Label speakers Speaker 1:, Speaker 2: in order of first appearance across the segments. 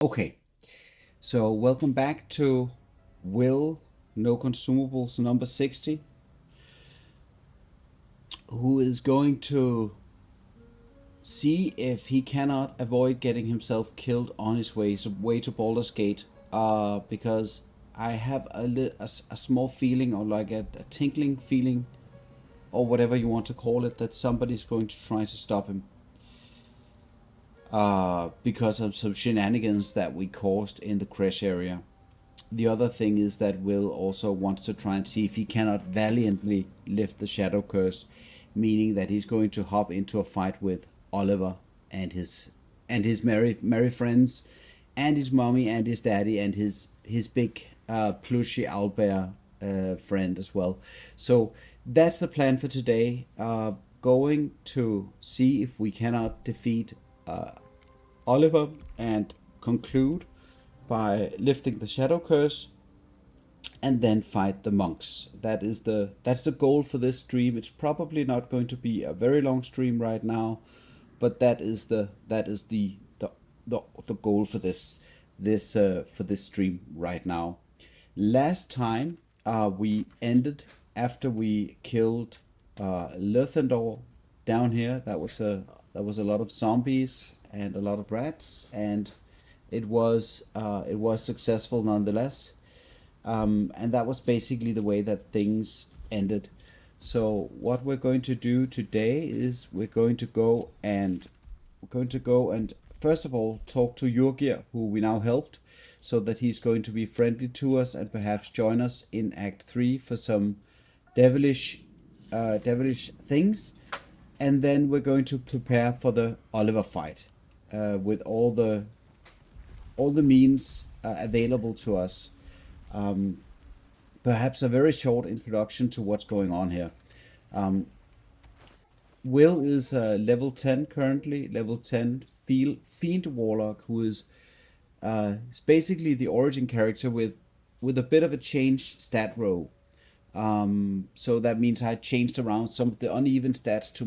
Speaker 1: Okay, so welcome back to Wyll, No Consumables number 60, who is going to see if he cannot avoid getting himself killed on his way to Baldur's Gate, because I have a small feeling, or like a tinkling feeling, or whatever you want to call it, that somebody's going to try to stop him. Because of some shenanigans that we caused in the crash area. The other thing is that Wyll also wants to try and see if he cannot valiantly lift the Shadow Curse, meaning that he's going to hop into a fight with Oliver and his merry friends, and his mommy and his daddy and his big plushy owlbear friend as well. So that's the plan for today. Going to see if we cannot defeat Oliver and conclude by lifting the Shadow Curse, and then fight the monks. That's the goal for this stream. It's probably not going to be a very long stream right now, but that is the goal for this stream right now. Last time we ended after we killed Lerthendor down here. That was a lot of zombies and a lot of rats, and it was successful nonetheless. And that was basically the way that things ended. So what we're going to do today is we're going to go and first of all talk to Jurgir, who we now helped, so that he's going to be friendly to us and perhaps join us in Act 3 for some devilish things. And then we're going to prepare for the Oliver fight with all the means available to us. Perhaps a very short introduction to what's going on here. Wyll is level 10 currently, level 10 fiend warlock, who is basically the origin character with a bit of a changed stat row. So that means I changed around some of the uneven stats to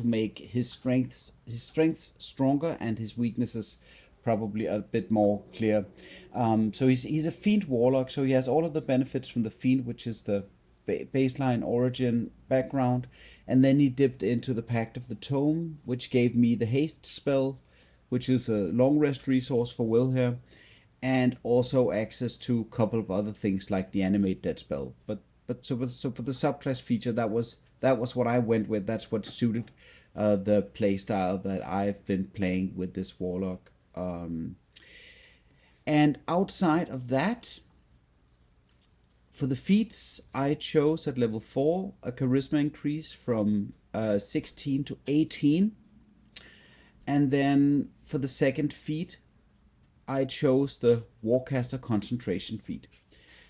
Speaker 1: make his strengths stronger and his weaknesses probably a bit more clear. So he's a fiend warlock, so he has all of the benefits from the fiend, which is the baseline origin background, and then he dipped into the pact of the tome, which gave me the haste spell, which is a long rest resource for Wyll here, and also access to a couple of other things like the animate dead spell. But so for the subclass feature, that was what I went with. That's what suited the playstyle that I've been playing with this warlock. And outside of that, for the feats, I chose at level 4 a charisma increase from 16 to 18. And then for the second feat, I chose the Warcaster concentration feat.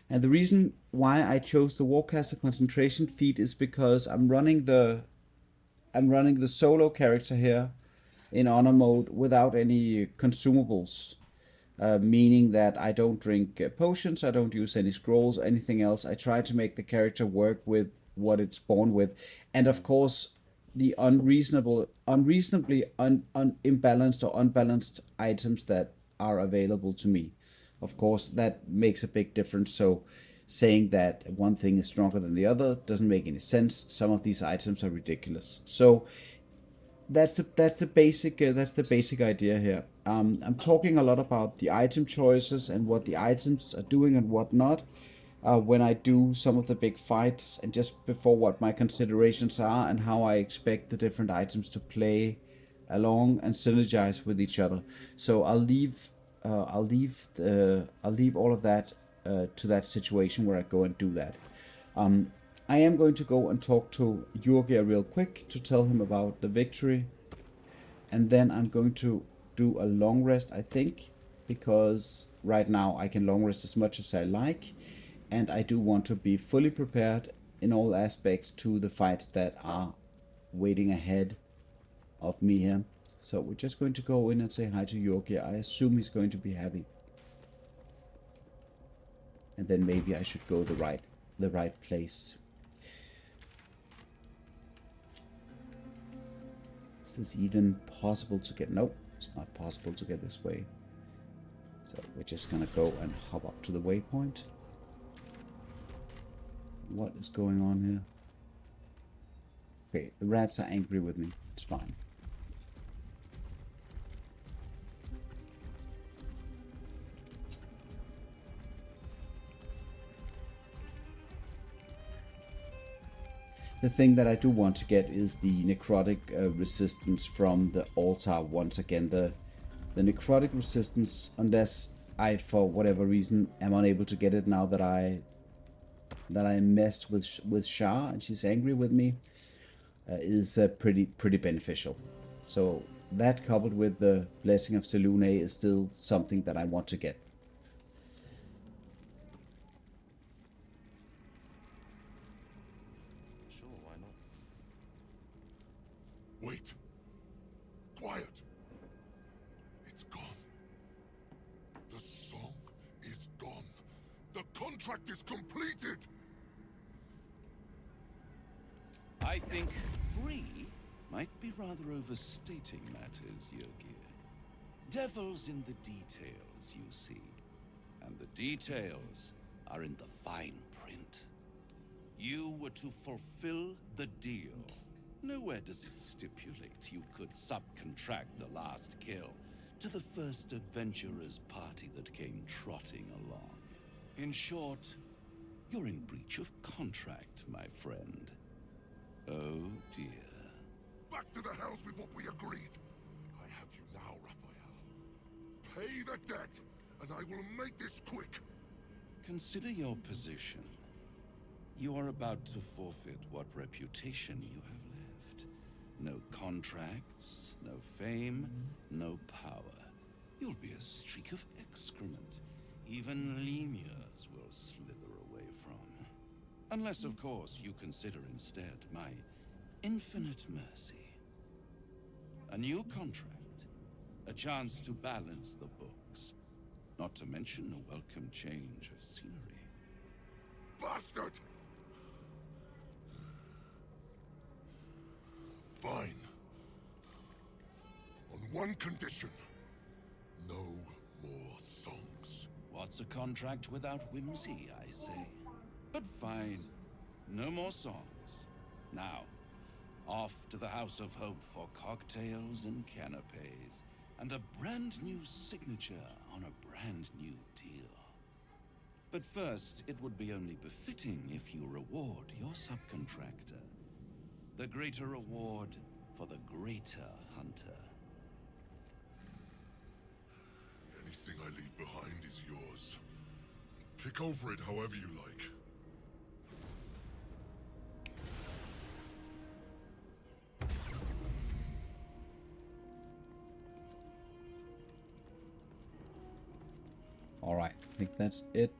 Speaker 1: And the reason why I chose the Warcaster concentration feat is because I'm running the solo character here in honor mode without any consumables, meaning that I don't drink potions, I don't use any scrolls, anything else. I try to make the character work with what it's born with, and of course the unreasonably imbalanced or unbalanced items that are available to me. Of course, that makes a big difference. So saying that one thing is stronger than the other doesn't make any sense. Some of these items are ridiculous. So that's the basic idea here. I'm talking a lot about the item choices and what the items are doing and what not when I do some of the big fights, and just before what my considerations are and how I expect the different items to play along and synergize with each other. So I'll leave all of that to that situation where I go and do that. I am going to go and talk to Jurgir real quick to tell him about the victory, and then I'm going to do a long rest, I think, because right now I can long rest as much as I like, and I do want to be fully prepared in all aspects to the fights that are waiting ahead of me here. So we're just going to go in and say hi to Jurgir. I assume he's going to be happy. And then maybe I should go the right place. Is this even possible to get? Nope, it's not possible to get this way. just gonna go and hop up to the waypoint. What is going on here? Okay, the rats are angry with me. It's fine. The thing that I do want to get is the necrotic resistance from the altar once again. The necrotic resistance, unless I, for whatever reason, am unable to get it now that I messed with Shah and she's angry with me, is pretty beneficial. So that coupled with the Blessing of Selûne is still something that I want to get.
Speaker 2: Wait. Quiet. It's gone. The song is gone. The contract is completed.
Speaker 3: I think free might be rather overstating matters, Yogi. Devil's in the details, you see. And the details are in the fine print. You were to fulfill the deal. Nowhere does it stipulate you could subcontract the last kill to the first adventurer's party that came trotting along. In short, you're in breach of contract, my friend. Oh dear.
Speaker 2: Back to the hells with what we agreed. I have you now, Raphael. Pay the debt, and I will make this quick.
Speaker 3: Consider your position. You are about to forfeit what reputation you have left. No contracts, no fame, no power. You'll be a streak of excrement. Even lemurs will slither away from. Unless, of course, you consider instead my infinite mercy. A new contract, a chance to balance the books, not to mention a welcome change of scenery.
Speaker 2: Bastard! Fine. On one condition. No more songs.
Speaker 3: What's a contract without whimsy, I say? But fine. No more songs. Now, off to the House of Hope for cocktails and canapes, and a brand new signature on a brand new deal. But first, it would be only befitting if you reward your subcontractor. The greater reward for the greater hunter.
Speaker 2: Anything I leave behind is yours. Pick over it however you like.
Speaker 1: Alright, I think that's it.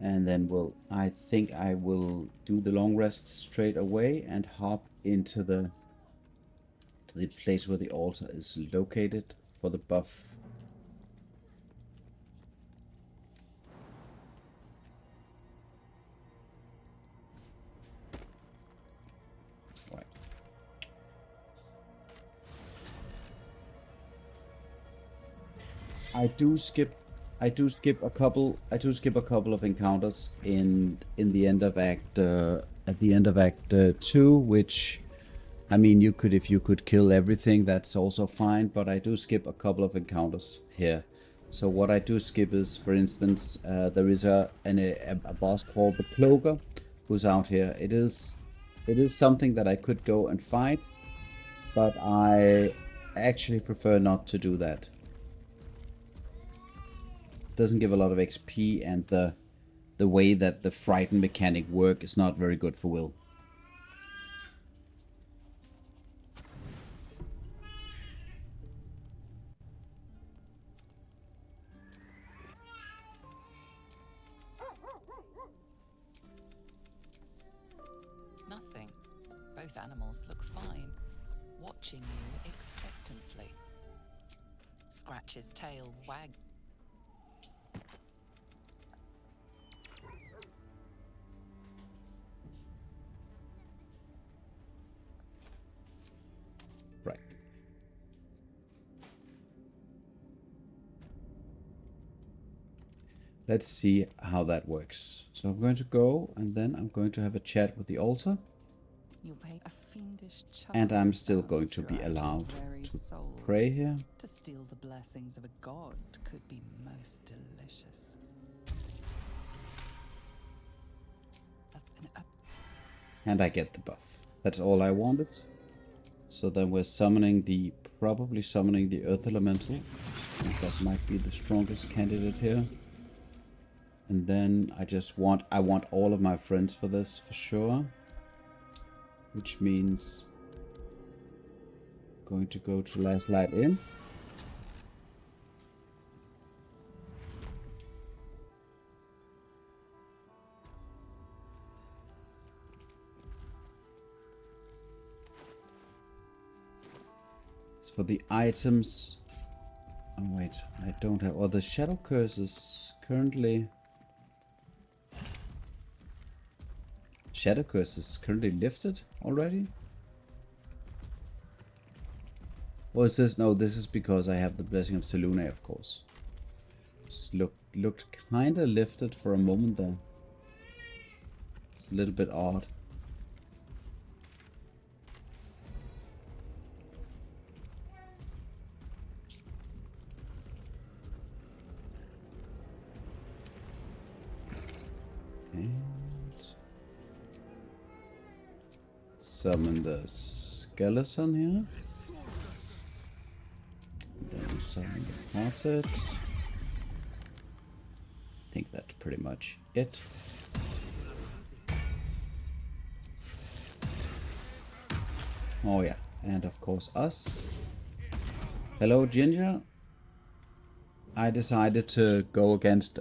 Speaker 1: And then I think I will do the long rest straight away and hop into the place where the altar is located for the buff. Right. I do skip a couple of encounters in the end of Act at the end of Act 2, which, I mean, if you could kill everything, that's also fine, but I do skip a couple of encounters here. So what I do skip is, for instance, there is a boss called the Cloaker who's out here. It is something that I could go and fight, but I actually prefer not to do that. Doesn't give a lot of XP, and the way that the frighten mechanic work is not very good for Wyll.
Speaker 4: Nothing. Both animals look fine, watching you expectantly. Scratch's tail wagged.
Speaker 1: Right. let's see how that works. So I'm going to go, and then I'm going to have a chat with the altar.
Speaker 4: You'll pay a fiendish
Speaker 1: And
Speaker 4: chuckle
Speaker 1: I'm still
Speaker 4: bounce
Speaker 1: going to be
Speaker 4: throughout your
Speaker 1: allowed
Speaker 4: very
Speaker 1: to
Speaker 4: soul.
Speaker 1: pray here.
Speaker 4: To steal the blessings of a god could be most delicious.
Speaker 1: And I get the buff. That's all I wanted. So then we're summoning probably summoning the Earth Elemental. I think that might be the strongest candidate here. And then I want all of my friends for this, for sure. Which means going to go to Last Light Inn. As for the items, oh wait, I don't have, the shadow curses currently. Shadow curse is currently lifted already? Or is this, no, this is because I have the Blessing of Selune, of course. Just looked kinda lifted for a moment there. It's a little bit odd. Summon the skeleton here. Then summon the faucet. I think that's pretty much it. Oh yeah, and of course us. Hello, Ginger. I decided to go against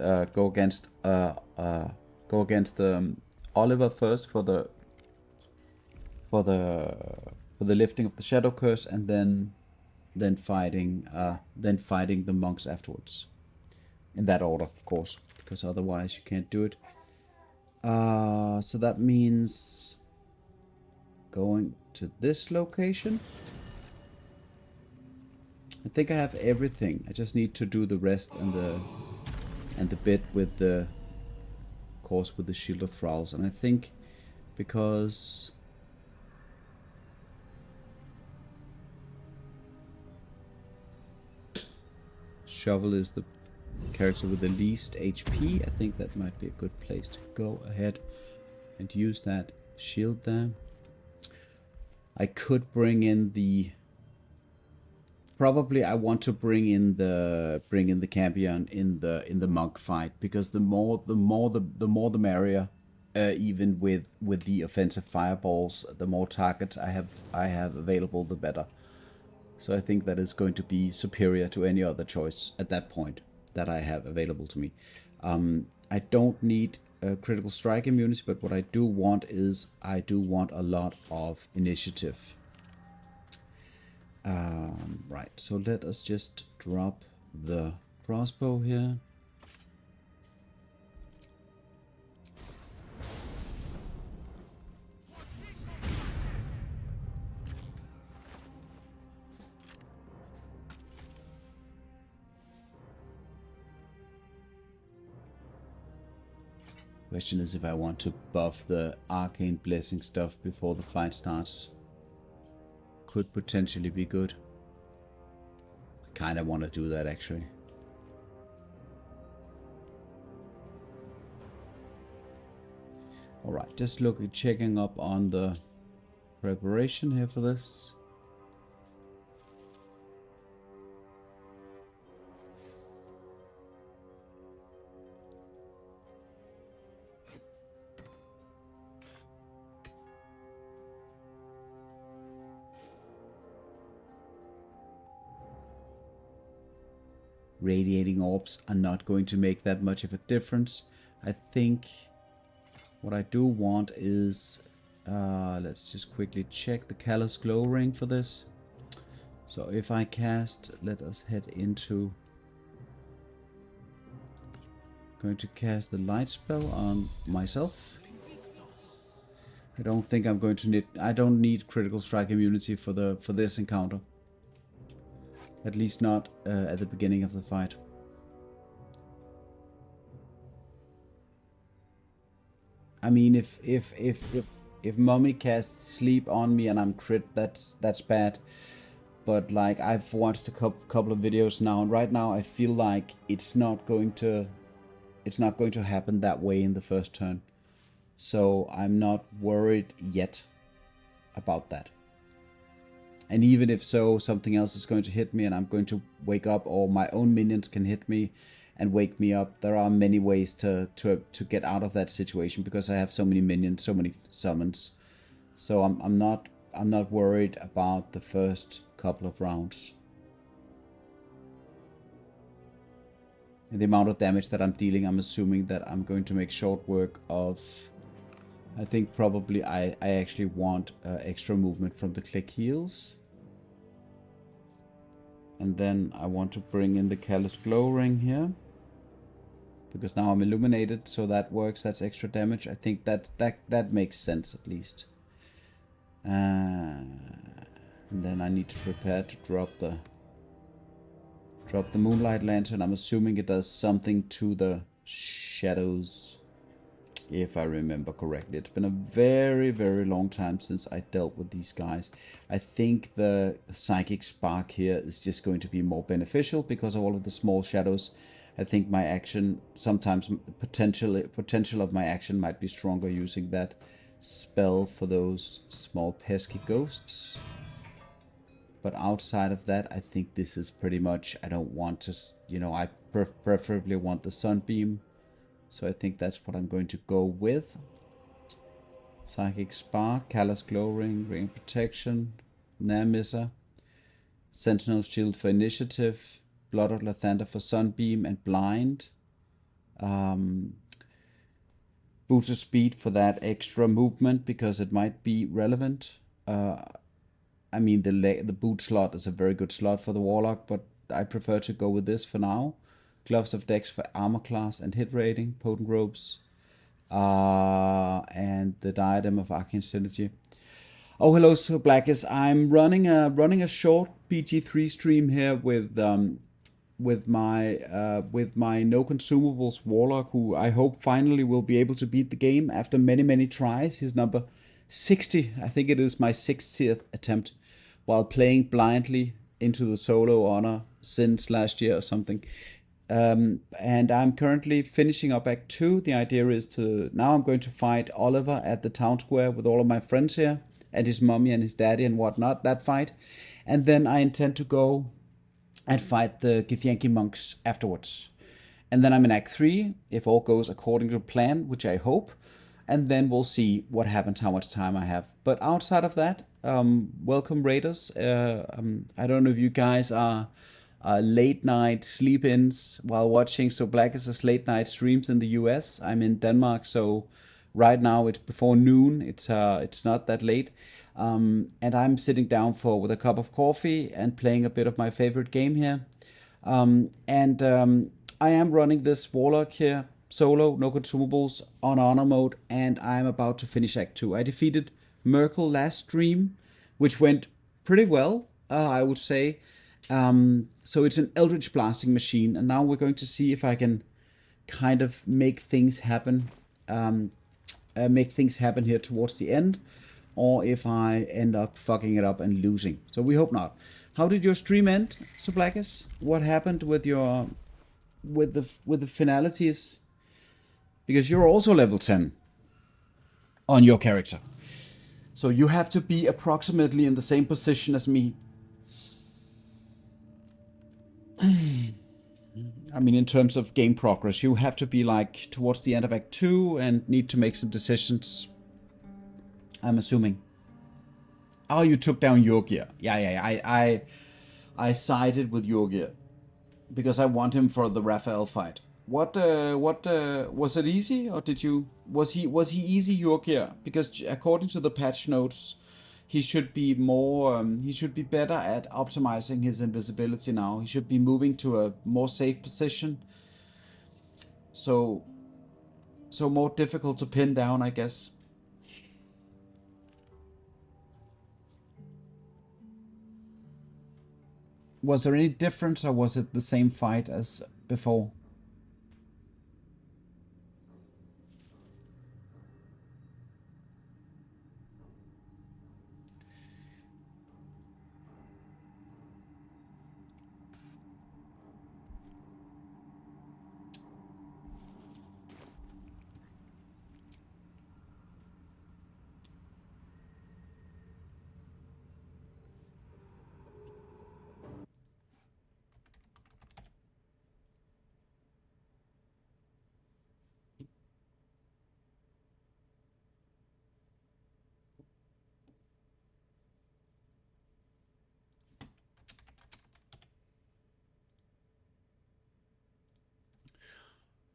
Speaker 1: Oliver first for the lifting of the shadow curse, and then fighting the monks afterwards. In that order, of course, because otherwise you can't do it. So that means going to this location. I think I have everything. I just need to do the rest and the bit with the, of course, with the Shield of Thralls. And I think because Shovel is the character with the least HP, I think that might be a good place to go ahead and use that shield there. I could bring in the, probably I want to bring in the Campion in the monk fight, because the more the merrier. Even with the offensive fireballs, the more targets I have available, the better. So I think that is going to be superior to any other choice at that point that I have available to me. I don't need critical strike immunity, but what I do want is I do want a lot of initiative. Right, so let us just drop the crossbow here. Question is if I want to buff the arcane blessing stuff before the fight starts. Could potentially be good. I kind of want to do that actually. Alright, just checking up on the preparation here for this. Radiating orbs are not going to make that much of a difference. I think what I do want is, let's just quickly check the Callous Glow Ring for this. So if I cast, let us head into, going to cast the light spell on myself. I don't think I'm going to need, I don't need critical strike immunity for this encounter. At least not at the beginning of the fight. I mean, if mummy casts sleep on me and I'm crit, that's bad. But like, I've watched a couple of videos now, and right now I feel like it's not going to happen that way in the first turn. So I'm not worried yet about that. And even if so, something else is going to hit me and I'm going to wake up, or my own minions can hit me and wake me up. There are many ways to get out of that situation because I have so many minions, so many summons. So I'm not worried about the first couple of rounds. And the amount of damage that I'm dealing, I'm assuming that I'm going to make short work of. I think probably I actually want extra movement from the click heals. And then I want to bring in the Callous Glow Ring here. Because now I'm illuminated, so that works, that's extra damage. I think that makes sense at least. And then I need to prepare to drop the Moonlight Lantern. I'm assuming it does something to the shadows, if I remember correctly. It's been a very, very long time since I dealt with these guys. I think the Psychic Spark here is just going to be more beneficial because of all of the small shadows. I think my action, sometimes potential of my action might be stronger using that spell for those small pesky ghosts. But outside of that, I think this is pretty much, I don't want to, I preferably want the Sunbeam. So I think that's what I'm going to go with. Psychic Spark, Callous Glow Ring, Ring of Protection, Near Misser, Sentinel Shield for Initiative, Blood of Lathander for Sunbeam and Blind. Boost of Speed for that extra movement because it might be relevant. I mean, the boot slot is a very good slot for the Warlock, but I prefer to go with this for now. Gloves of Dex for armor class and hit rating, potent robes, and the Diadem of Arcane Synergy. Oh, hello, so Blackest. I'm running a short BG3 stream here with my no consumables Warlock, who I hope finally will be able to beat the game after many tries. He's number 60. I think it is my 60th attempt, while playing blindly into the solo honor since last year or something. And I'm currently finishing up Act 2. The idea is now I'm going to fight Oliver at the town square with all of my friends here, and his mommy and his daddy and whatnot, that fight. And then I intend to go and fight the Githyanki monks afterwards. And then I'm in Act 3, if all goes according to plan, which I hope. And then we'll see what happens, how much time I have. But outside of that, welcome Raiders. I don't know if you guys are late night sleep-ins while watching So Blackest's late night streams in the US. I'm in Denmark, so right now it's before noon. It's not that late. And I'm sitting down with a cup of coffee and playing a bit of my favorite game here. I am running this Warlock here, solo, no consumables, on honor mode, and I'm about to finish Act 2. I defeated Merkel last stream, which went pretty well, I would say. So it's an Eldritch Blasting machine, and now we're going to see if I can kind of make things happen here towards the end, or if I end up fucking it up and losing. So we hope not. How did your stream end, So Blackest? What happened with your with the finalities? Because you're also level 10 on your character, so you have to be approximately in the same position as me. I mean, in terms of game progress, you have to be like towards the end of Act 2 and need to make some decisions, I'm assuming. Oh, you took down Yorgir. Yeah. I sided with Yorgir because I want him for the Raphael fight. What was it easy, or was he easy, Yorgir? Because according to the patch notes, he should be better at optimizing his invisibility now. He should be moving to a more safe position. So more difficult to pin down, I guess. Was there any difference, or was it the same fight as before?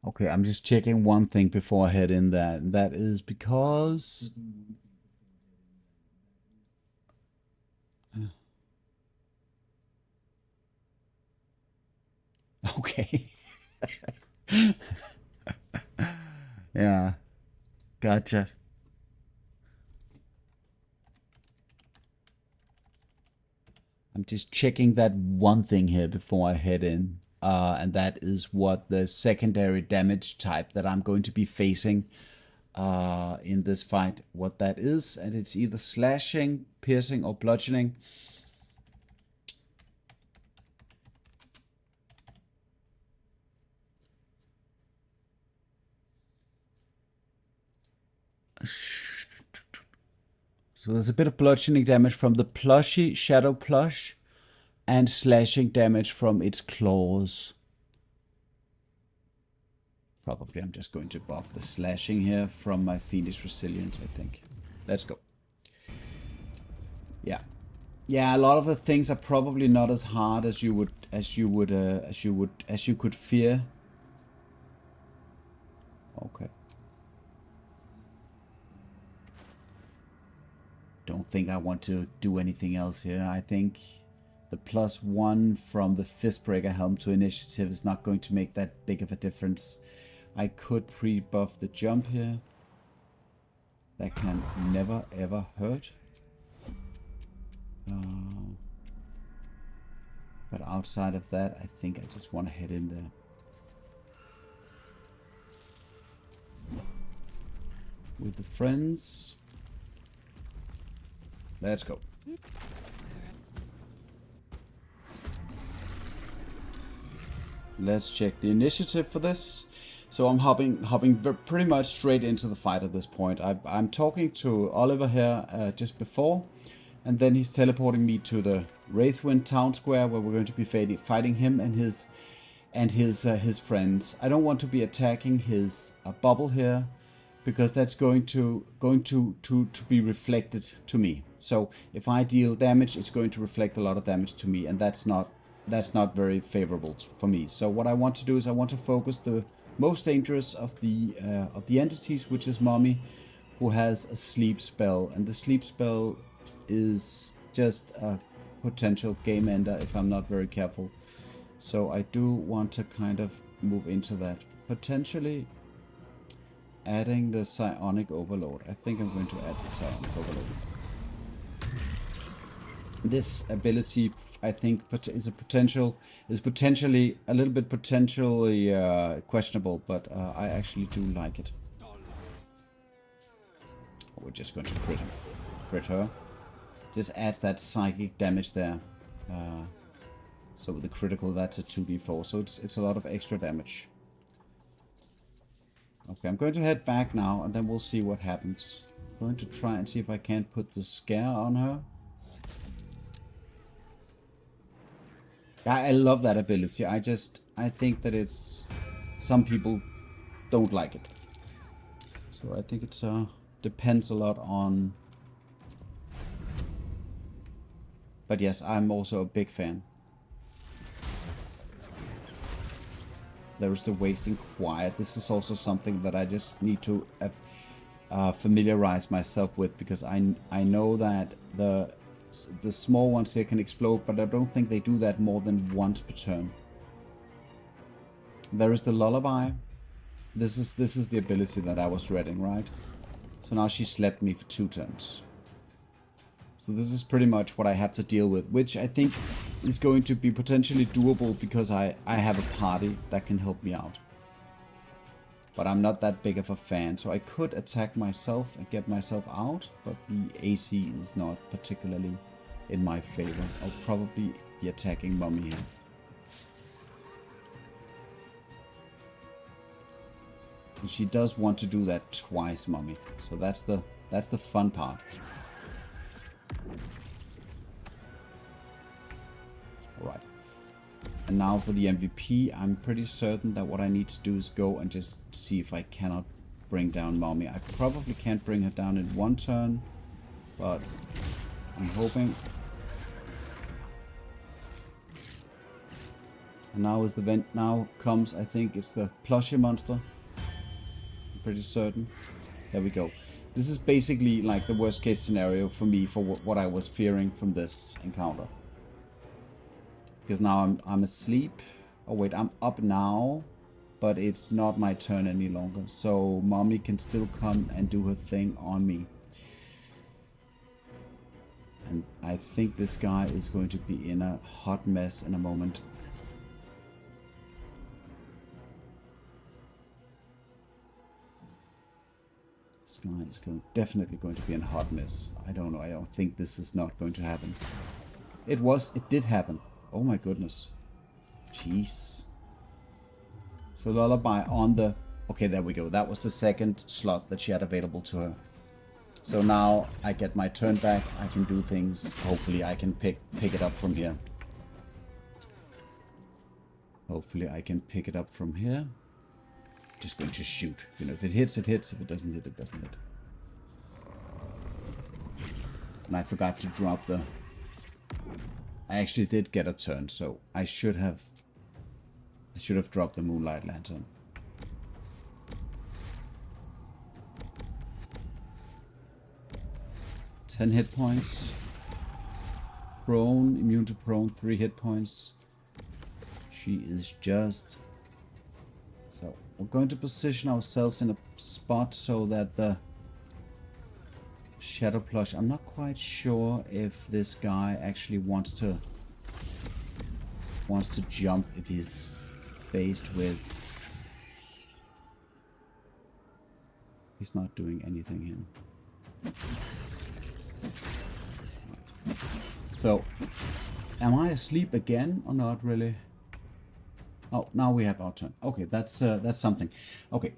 Speaker 1: Okay, I'm just checking one thing before I head in there. And that is because... Okay. Yeah, gotcha. I'm just checking that one thing here before I head in. And that is what the secondary damage type that I'm going to be facing in this fight, what that is. And it's either slashing, piercing, or bludgeoning. So there's a bit of bludgeoning damage from the plushie, shadow plush, and slashing damage from its claws. Probably I'm just going to buff the slashing here from my fiendish resilience, I think. Let's go. Yeah. Yeah, a lot of the things are probably not as hard as you could fear. Okay. Don't think I want to do anything else here. I think the +1 from the Fistbreaker helm to initiative is not going to make that big of a difference. I could pre-buff the jump here. That can never ever hurt. But outside of that, I think I just want to head in there. With the friends. Let's go. Let's check the initiative for this. So I'm hopping pretty much straight into the fight at this point. I'm talking to Oliver here just before, and then he's teleporting me to the Reithwin Town Square, where we're going to be fighting him and his friends. I don't want to be attacking his bubble here, because that's going to be reflected to me. So if I deal damage, it's going to reflect a lot of damage to me, and that's not very favorable for me. So what I want to do is I want to focus the most dangerous of the entities, which is Mommy, who has a sleep spell, and the sleep spell is just a potential game ender if I'm not very careful. So I do want to kind of move into that, potentially adding the Psionic Overload. I think I'm going to add the Psionic Overload. This ability, I think, is potentially a little bit questionable, but I actually do like it. We're just going to crit her. Just adds that psychic damage there. So with the critical, that's a 2d4, so it's a lot of extra damage. Okay, I'm going to head back now, and then we'll see what happens. I'm going to try and see if I can't put the scare on her. Yeah, I love that ability. I think that it's... some people don't like it. So I think it depends a lot on... But yes, I'm also a big fan. There is the wasting quiet. This is also something that I just need to familiarize myself with, because I know that the small ones here can explode, but I don't think they do that more than once per turn. There is the lullaby. This is the ability that I was dreading, right? So now she slept me for 2 turns. So this is pretty much what I have to deal with, which I think is going to be potentially doable because I have a party that can help me out. But I'm not that big of a fan, so I could attack myself and get myself out, but the AC is not particularly in my favor. I'll probably be attacking Mommy here. And she does want to do that twice, Mommy. So that's the fun part. Alright. And now for the MVP, I'm pretty certain that what I need to do is go and just see if I cannot bring down Mommy. I probably can't bring her down in 1 turn, but I'm hoping And now is the vent. Now comes, I think it's the plushie monster. I'm pretty certain. There we go. This is basically like the worst case scenario for me for what I was fearing from this encounter. Because now I'm asleep. Oh wait, I'm up now. But it's not my turn any longer. So mommy can still come and do her thing on me. And I think this guy is going to be in a hot mess in a moment. This guy is definitely going to be in a hot mess. I don't know. I don't think this is not going to happen. It did happen. Oh my goodness. Jeez. So Lullaby on the... Okay, there we go. That was the second slot that she had available to her. So now I get my turn back. I can do things. Hopefully I can pick it up from here. Hopefully I can pick it up from here. Just going to shoot. You know, if it hits, it hits. If it doesn't hit, it doesn't hit. And I forgot to drop the... I actually did get a turn, so I should have dropped the Moonlight Lantern. Ten hit points. Prone, immune to prone, 3 hit points. She is just... So, we're going to position ourselves in a spot so that the Shadow Plush... I'm not quite sure if this guy actually wants to jump if he's faced with... He's not doing anything here. So, am I asleep again or not really? Oh, now we have our turn. Okay, that's something. Okay,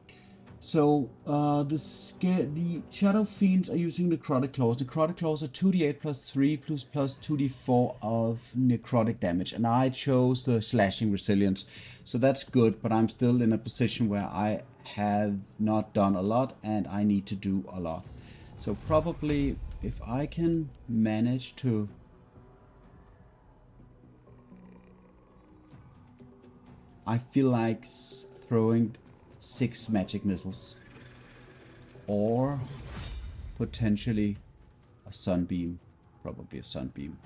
Speaker 1: so the Shadow Fiends are using Necrotic Claws. Necrotic Claws are 2d8 plus 3 plus 2d4 of necrotic damage, and I chose the Slashing Resilience, so that's good. But I'm still in a position where I have not done a lot, and I need to do a lot. So probably if I can manage to... I feel like throwing 6 magic missiles. Or potentially a sunbeam. Probably a sunbeam.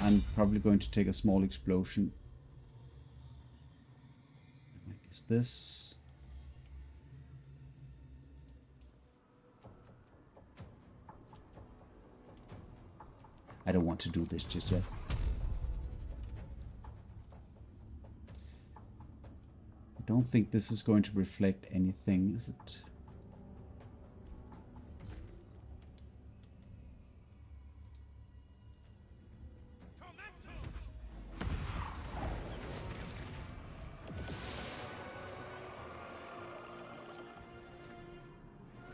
Speaker 1: I'm probably going to take a small explosion. Is this... I don't want to do this just yet. I don't think this is going to reflect anything, is it?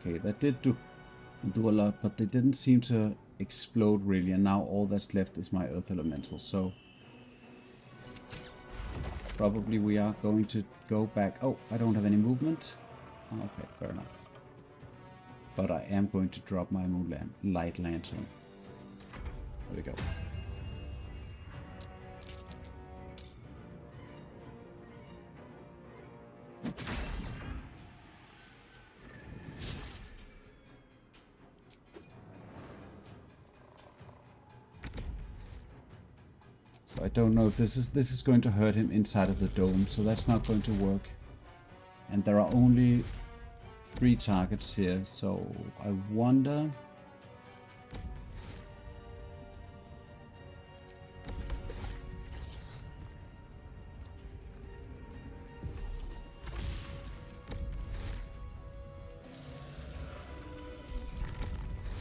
Speaker 1: Okay, that did do a lot, but they didn't seem to explode really, and now all that's left is my Earth Elemental, so probably we are going to go back. Oh, I don't have any movement. Okay, fair enough. But I am going to drop my Moonlight Lantern. There we go. So I don't know if this is going to hurt him inside of the dome, so that's not going to work. And there are only 3 targets here, so I wonder...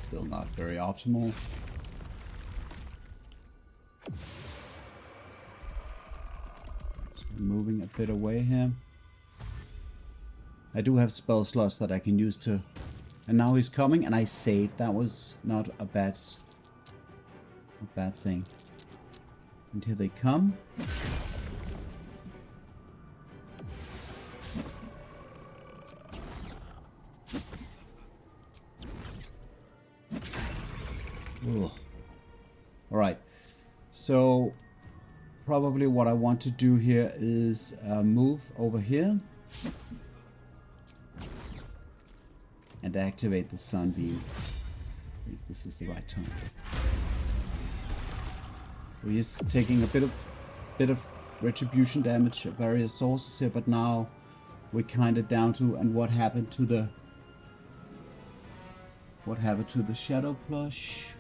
Speaker 1: Still not very optimal. So moving a bit away here. I do have spell slots that I can use to... And now he's coming and I saved. That was not a bad thing. And here they come. Alright. So probably what I want to do here is move over here and activate the sunbeam. I think this is the right time. So he's taking a bit of retribution damage at various sources here, but now we're kind of down to, and what happened to the shadow plush?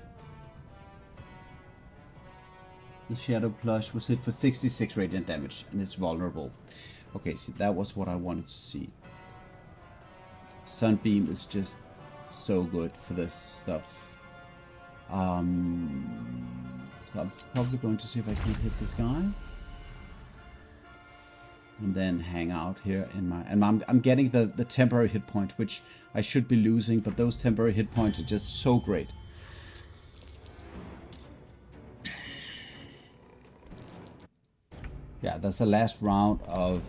Speaker 1: The shadow plush was hit for 66 radiant damage, and it's vulnerable. Okay, so that was what I wanted to see. Sunbeam is just so good for this stuff. So I'm probably going to see if I can hit this guy. And then hang out here in my... And I'm getting the temporary hit point, which I should be losing, but those temporary hit points are just so great. Yeah, that's the last round of...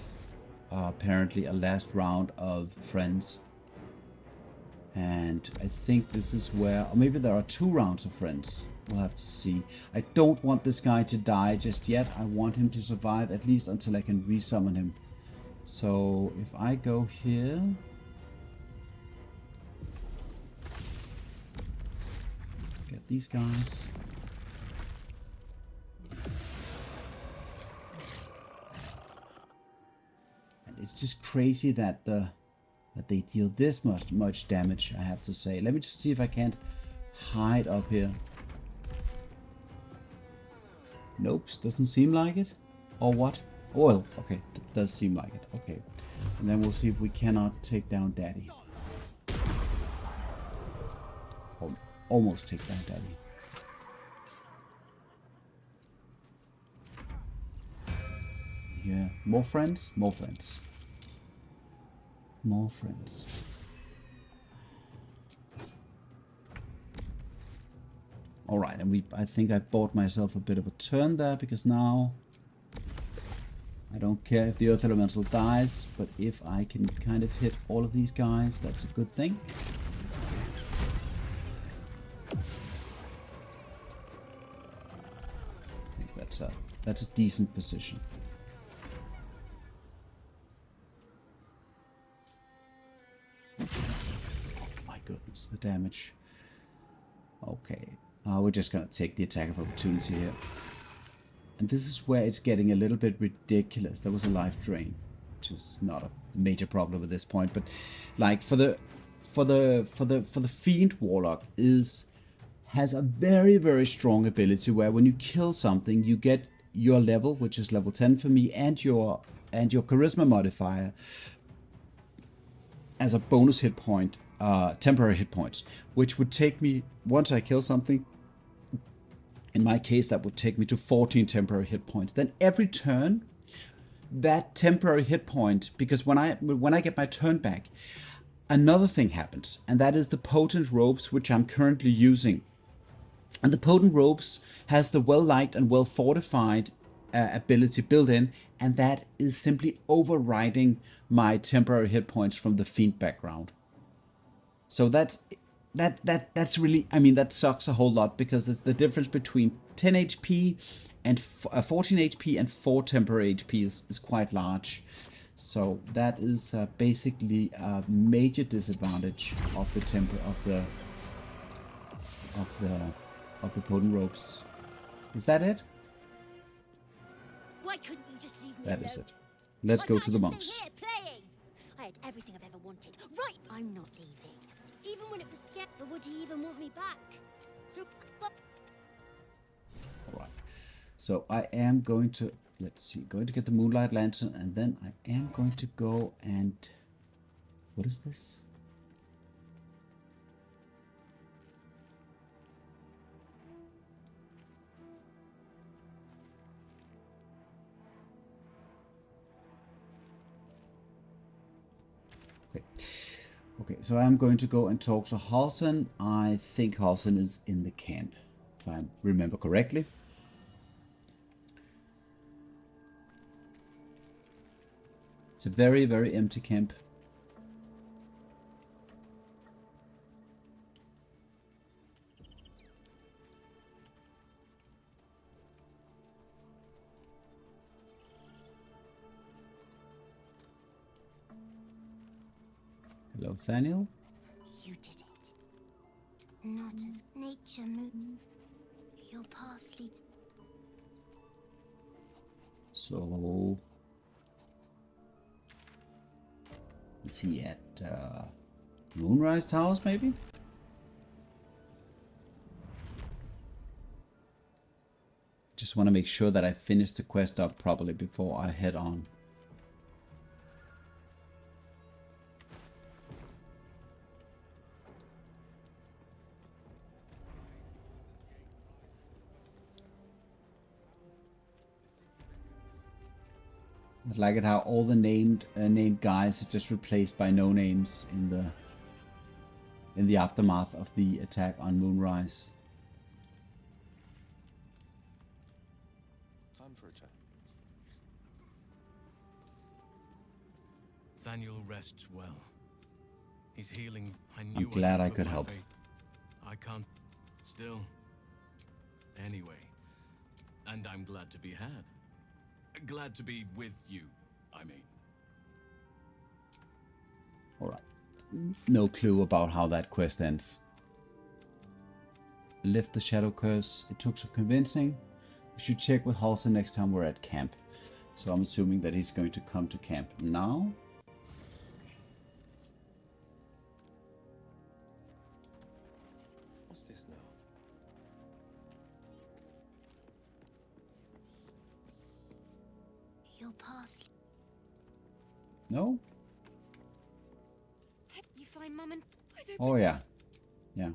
Speaker 1: apparently a last round of friends. And I think this is where... Or maybe there are 2 rounds of friends. We'll have to see. I don't want this guy to die just yet. I want him to survive at least until I can resummon him. So if I go here... Get these guys. And it's just crazy that they deal this much damage, I have to say. Let me just see if I can't hide up here. Nope, doesn't seem like it. Or what? Oh, well, okay, does seem like it. Okay. And then we'll see if we cannot take down Daddy. Or almost take down Daddy. Yeah, more friends? More friends. More friends. Alright, and I think I bought myself a bit of a turn there, because now I don't care if the Earth Elemental dies, but if I can kind of hit all of these guys, that's a good thing. I think that's a decent position. Oh my goodness, the damage. Okay. We're just going to take the attack of opportunity here. And this is where it's getting a little bit ridiculous. There was a life drain, which is not a major problem at this point. But like for the fiend warlock has a very, very strong ability where when you kill something, you get your level, which is level 10 for me, and your charisma modifier as a bonus hit point, temporary hit points, which would take me, once I kill something, in my case, that would take me to 14 temporary hit points. Then every turn, that temporary hit point, because when I get my turn back, another thing happens, and that is the potent ropes, which I'm currently using. And the potent ropes has the well-liked and well-fortified ability built in, and that is simply overriding my temporary hit points from the fiend background. So that's really, I mean, that sucks a whole lot, because the difference between 10 HP and 14 HP and 4 temporary HP is quite large. So that is basically a major disadvantage of the potent ropes. Is that it?
Speaker 5: Why couldn't you just leave me
Speaker 1: That
Speaker 5: alone?
Speaker 1: is it. Let's go to the
Speaker 5: Stay
Speaker 1: monks.
Speaker 5: here playing. I had everything I've ever wanted. Right, I'm not leaving. Even when it was scared, but would he even want me back? So,
Speaker 1: Alright. So I am going to, let's see, going to get the Moonlight Lantern, and then I am going to go and, what is this? Okay. Okay, so I'm going to go and talk to Halsin. I think Halsin is in the camp, if I remember correctly. It's a very, very empty camp. Hello, Thaniel.
Speaker 5: You did it. Not as nature moved. Your path leads.
Speaker 1: So, is he at Moonrise Towers, maybe? Just want to make sure that I finish the quest up properly before I head on. I like it how all the named guys are just replaced by no names in the aftermath of the attack on Moonrise.
Speaker 6: Time for a chat.
Speaker 7: Thaniel rests well. He's healing.
Speaker 1: I'm glad I could help.
Speaker 7: I can't. Still. Anyway. And I'm glad to be had. Glad to be with you, I mean.
Speaker 1: Alright. No clue about how that quest ends. Lift the shadow curse. It took some convincing. We should check with Halsin next time we're at camp. So I'm assuming that he's going to come to camp now.
Speaker 6: What's this now?
Speaker 5: Your path.
Speaker 1: No?
Speaker 5: You find Mum and I don't.
Speaker 1: Oh yeah. Yeah.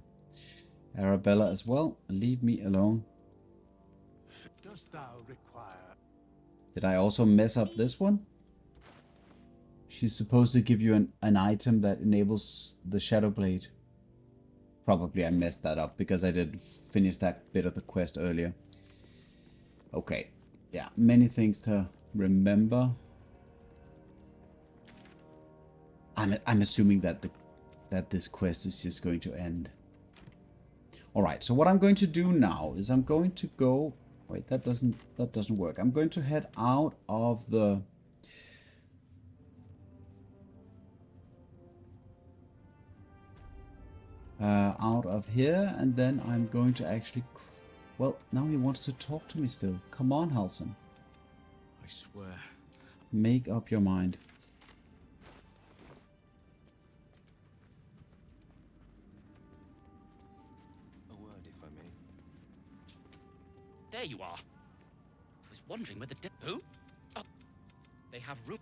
Speaker 1: Arabella as well. Leave me alone.
Speaker 2: Dost thou require?
Speaker 1: Did I also mess up this one? She's supposed to give you an item that enables the Shadow Blade. Probably I messed that up because I didn't finish that bit of the quest earlier. Okay. Yeah, many things to remember. I'm assuming that this quest is just going to end. Alright, so what I'm going to do now is I'm going to go... Wait, that doesn't work. I'm going to head out of the... out of here, and then I'm going to actually... Well, now he wants to talk to me still. Come on, Halsin.
Speaker 7: I swear.
Speaker 1: Make up your mind.
Speaker 6: A word, if I may.
Speaker 8: There you are. I was wondering where the who? Oh, they have room.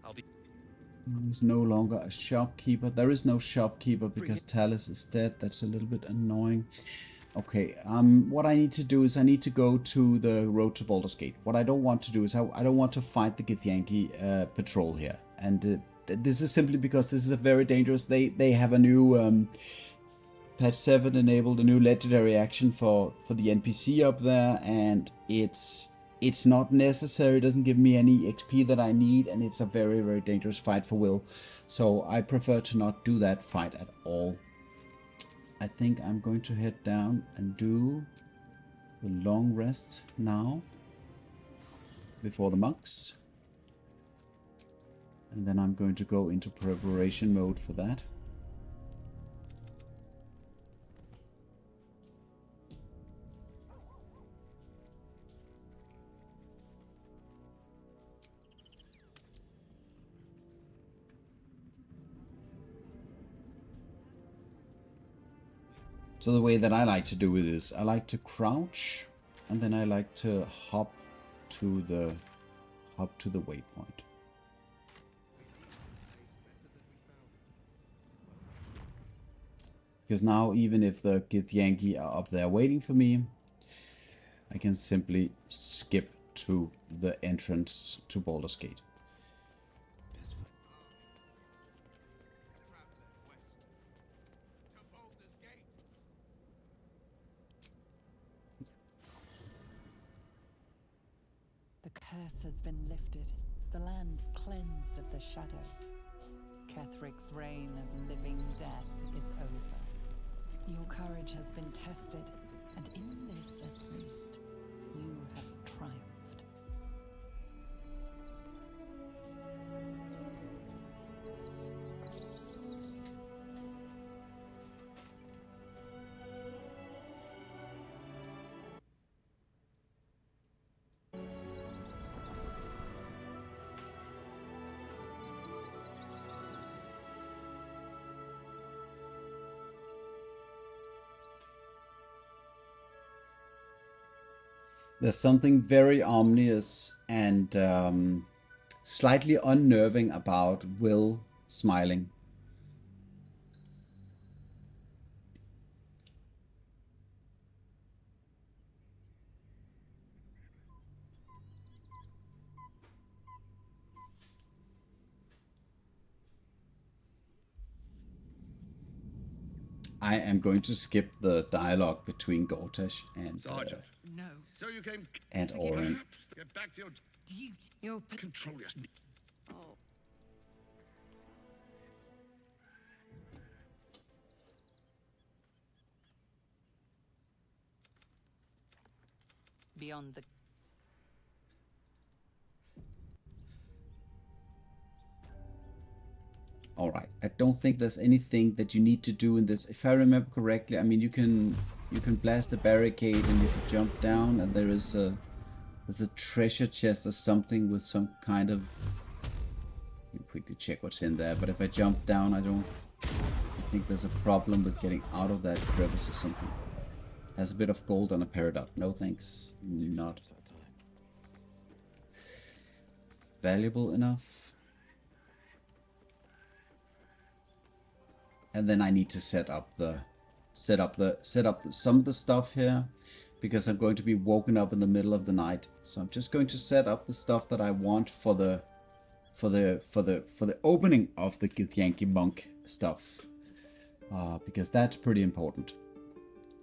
Speaker 8: I'll be.
Speaker 1: He's no longer a shopkeeper. There is no shopkeeper because Talus is dead. That's a little bit annoying. Okay, what I need to do is I need to go to the road to Baldur's Gate. What I don't want to do is I don't want to fight the Githyanki patrol here. And this is simply because this is a very dangerous... They have a new... patch 7 enabled a new legendary action for the NPC up there. And it's not necessary. It doesn't give me any XP that I need. And it's a very, very dangerous fight for Wyll. So I prefer to not do that fight at all. I think I'm going to head down and do the long rest now before the monks. And then I'm going to go into preparation mode for that. So the way that I like to do it is I like to crouch and then I like to hop to the waypoint. Because now even if the Githyanki are up there waiting for me, I can simply skip to the entrance to Baldur's Gate.
Speaker 4: The curse has been lifted. The land's cleansed of the shadows. Kethric's reign of living death is over. Your courage has been tested, and in this at least, you have triumphed.
Speaker 1: There's something very ominous and slightly unnerving about Wyll smiling. I am going to skip the dialogue between Gortash and
Speaker 2: Sergeant.
Speaker 8: No.
Speaker 2: So you came.
Speaker 1: and Orin.
Speaker 2: Perhaps get back to your
Speaker 8: Duty. Your
Speaker 2: control. Yes.
Speaker 4: beyond the.
Speaker 1: All right. I don't think there's anything that you need to do in this. If I remember correctly, I mean you can blast a barricade and you can jump down, and there's a treasure chest or something with some kind of. Let me quickly check what's in there. But if I jump down, I think there's a problem with getting out of that crevice or something. Has a bit of gold on a peridot. No thanks. Not valuable enough. And then I need to set up some of the stuff here, because I'm going to be woken up in the middle of the night. So I'm just going to set up the stuff that I want for the opening of the Githyanki monk stuff, because that's pretty important.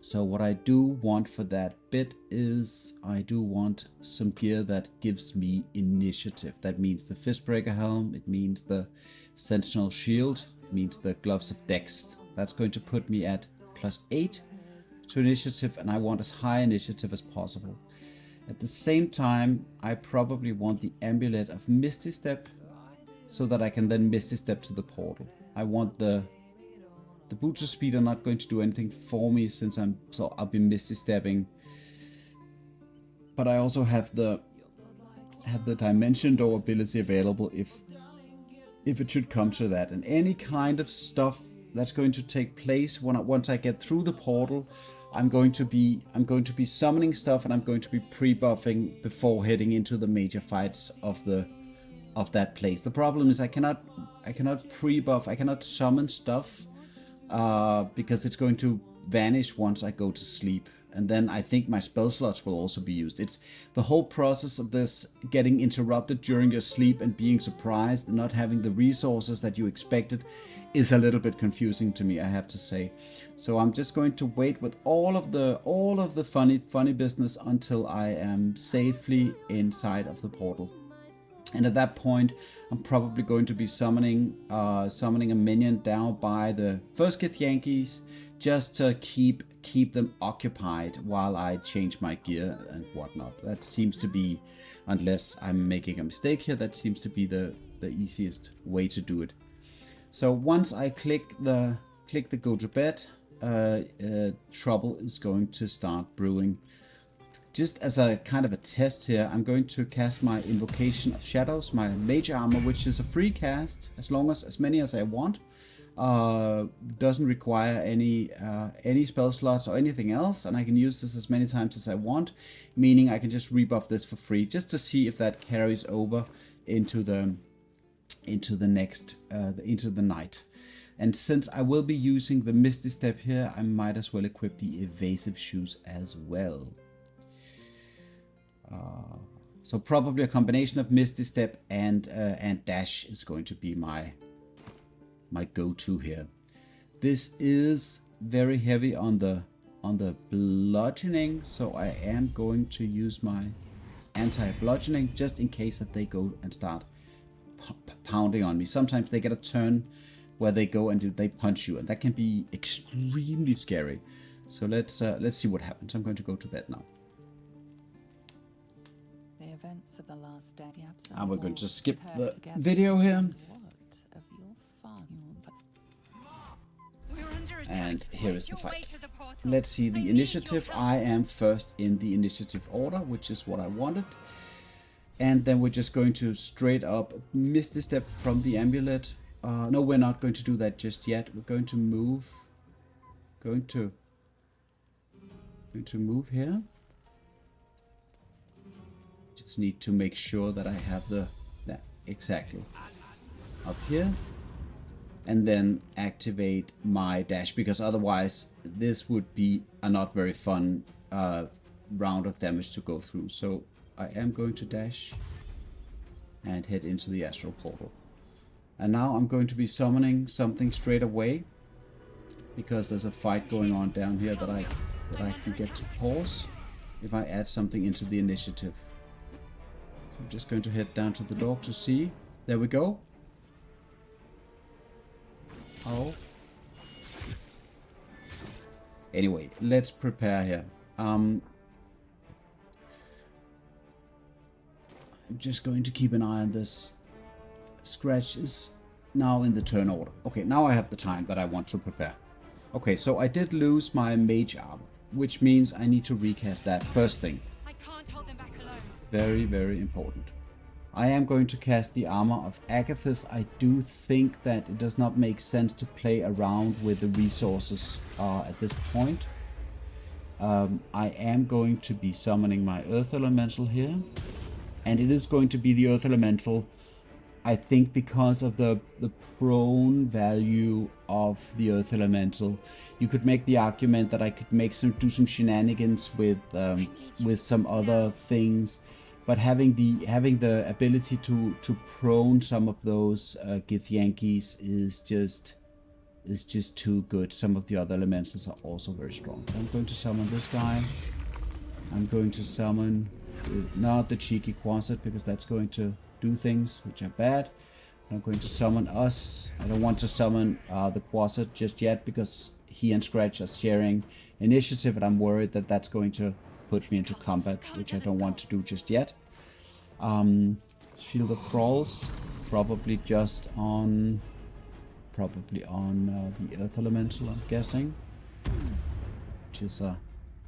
Speaker 1: So what I do want for that bit is I do want some gear that gives me initiative. That means the Fistbreaker helm, it means the Sentinel shield, it means the gloves of Dex. That's going to put me at +8 to initiative, and I want as high initiative as possible. At the same time, I probably want the amulet of Misty Step, so that I can then Misty Step to the portal. I want the boots of speed are not going to do anything for me, since I'll be Misty Stepping. But I also have the Dimension Door ability available if it should come to that. And any kind of stuff that's going to take place once I get through the portal, I'm going to be summoning stuff, and I'm going to be pre-buffing before heading into the major fights of that place. The problem is I cannot pre-buff, I cannot summon stuff because it's going to vanish once I go to sleep, and then I think my spell slots will also be used. It's the whole process of this getting interrupted during your sleep and being surprised and not having the resources that you expected is a little bit confusing to me, I have to say. So I'm just going to wait with all of the funny business until I am safely inside of the portal. And at that point, I'm probably going to be summoning a minion down by the first Githyankis, just to keep them occupied while I change my gear and whatnot. That seems to be, unless I'm making a mistake here, that seems to be the easiest way to do it. So once I click the go to bed, trouble is going to start brewing. Just as a kind of a test here, I'm going to cast my Invocation of Shadows, my Mage Armor, which is a free cast, as many as I want. Doesn't require any spell slots or anything else, and I can use this as many times as I want, meaning I can just rebuff this for free, just to see if that carries over into the night. And since I will be using the Misty Step here, I might as well equip the Evasive Shoes as well. So probably a combination of Misty Step and Dash is going to be my go-to here. This is very heavy on the bludgeoning, so I am going to use my anti-bludgeoning just in case that they go and start pounding on me. Sometimes they get a turn where they go and they punch you, and that can be extremely scary. So let's see what happens. I'm going to go to bed now.
Speaker 4: The events of the last day.
Speaker 1: And we're going to skip the video here. And here is the fight. Let's see the initiative. I am first in the initiative order, which is what I wanted. And then we're just going to straight up Misty Step from the amulet. No, we're not going to do that just yet. We're going to move. Going to move here. Just need to make sure that I have the... Yeah, exactly. Up here. And then activate my dash, because otherwise this would be a not very fun round of damage to go through. So I am going to dash and head into the astral portal. And now I'm going to be summoning something straight away, because there's a fight going on down here that I can get to pause if I add something into the initiative. So I'm just going to head down to the door to see. There we go. Oh. Anyway, let's prepare here. I'm just going to keep an eye on this. Scratch is now in the turn order. Okay, now I have the time that I want to prepare. Okay, so I did lose my mage armor, which means I need to recast that first thing.
Speaker 9: I can't hold them back alone.
Speaker 1: Very, very important. I am going to cast the armor of Agathis. I do think that it does not make sense to play around with the resources at this point. I am going to be summoning my Earth Elemental here. And it is going to be the Earth Elemental, I think, because of the prone value of the Earth Elemental. You could make the argument that I could do some shenanigans with some other things. But having the ability to prone some of those Githyankis is just too good. Some of the other elementals are also very strong. I'm going to summon this guy. I'm going to summon not the cheeky Quasit, because that's going to do things which are bad. I'm going to summon us. I don't want to summon the Quasit just yet, because he and Scratch are sharing initiative, and I'm worried that that's going to put me into combat, which I don't want to do just yet. Shield of Thralls, probably on the Earth Elemental, I'm guessing, which is a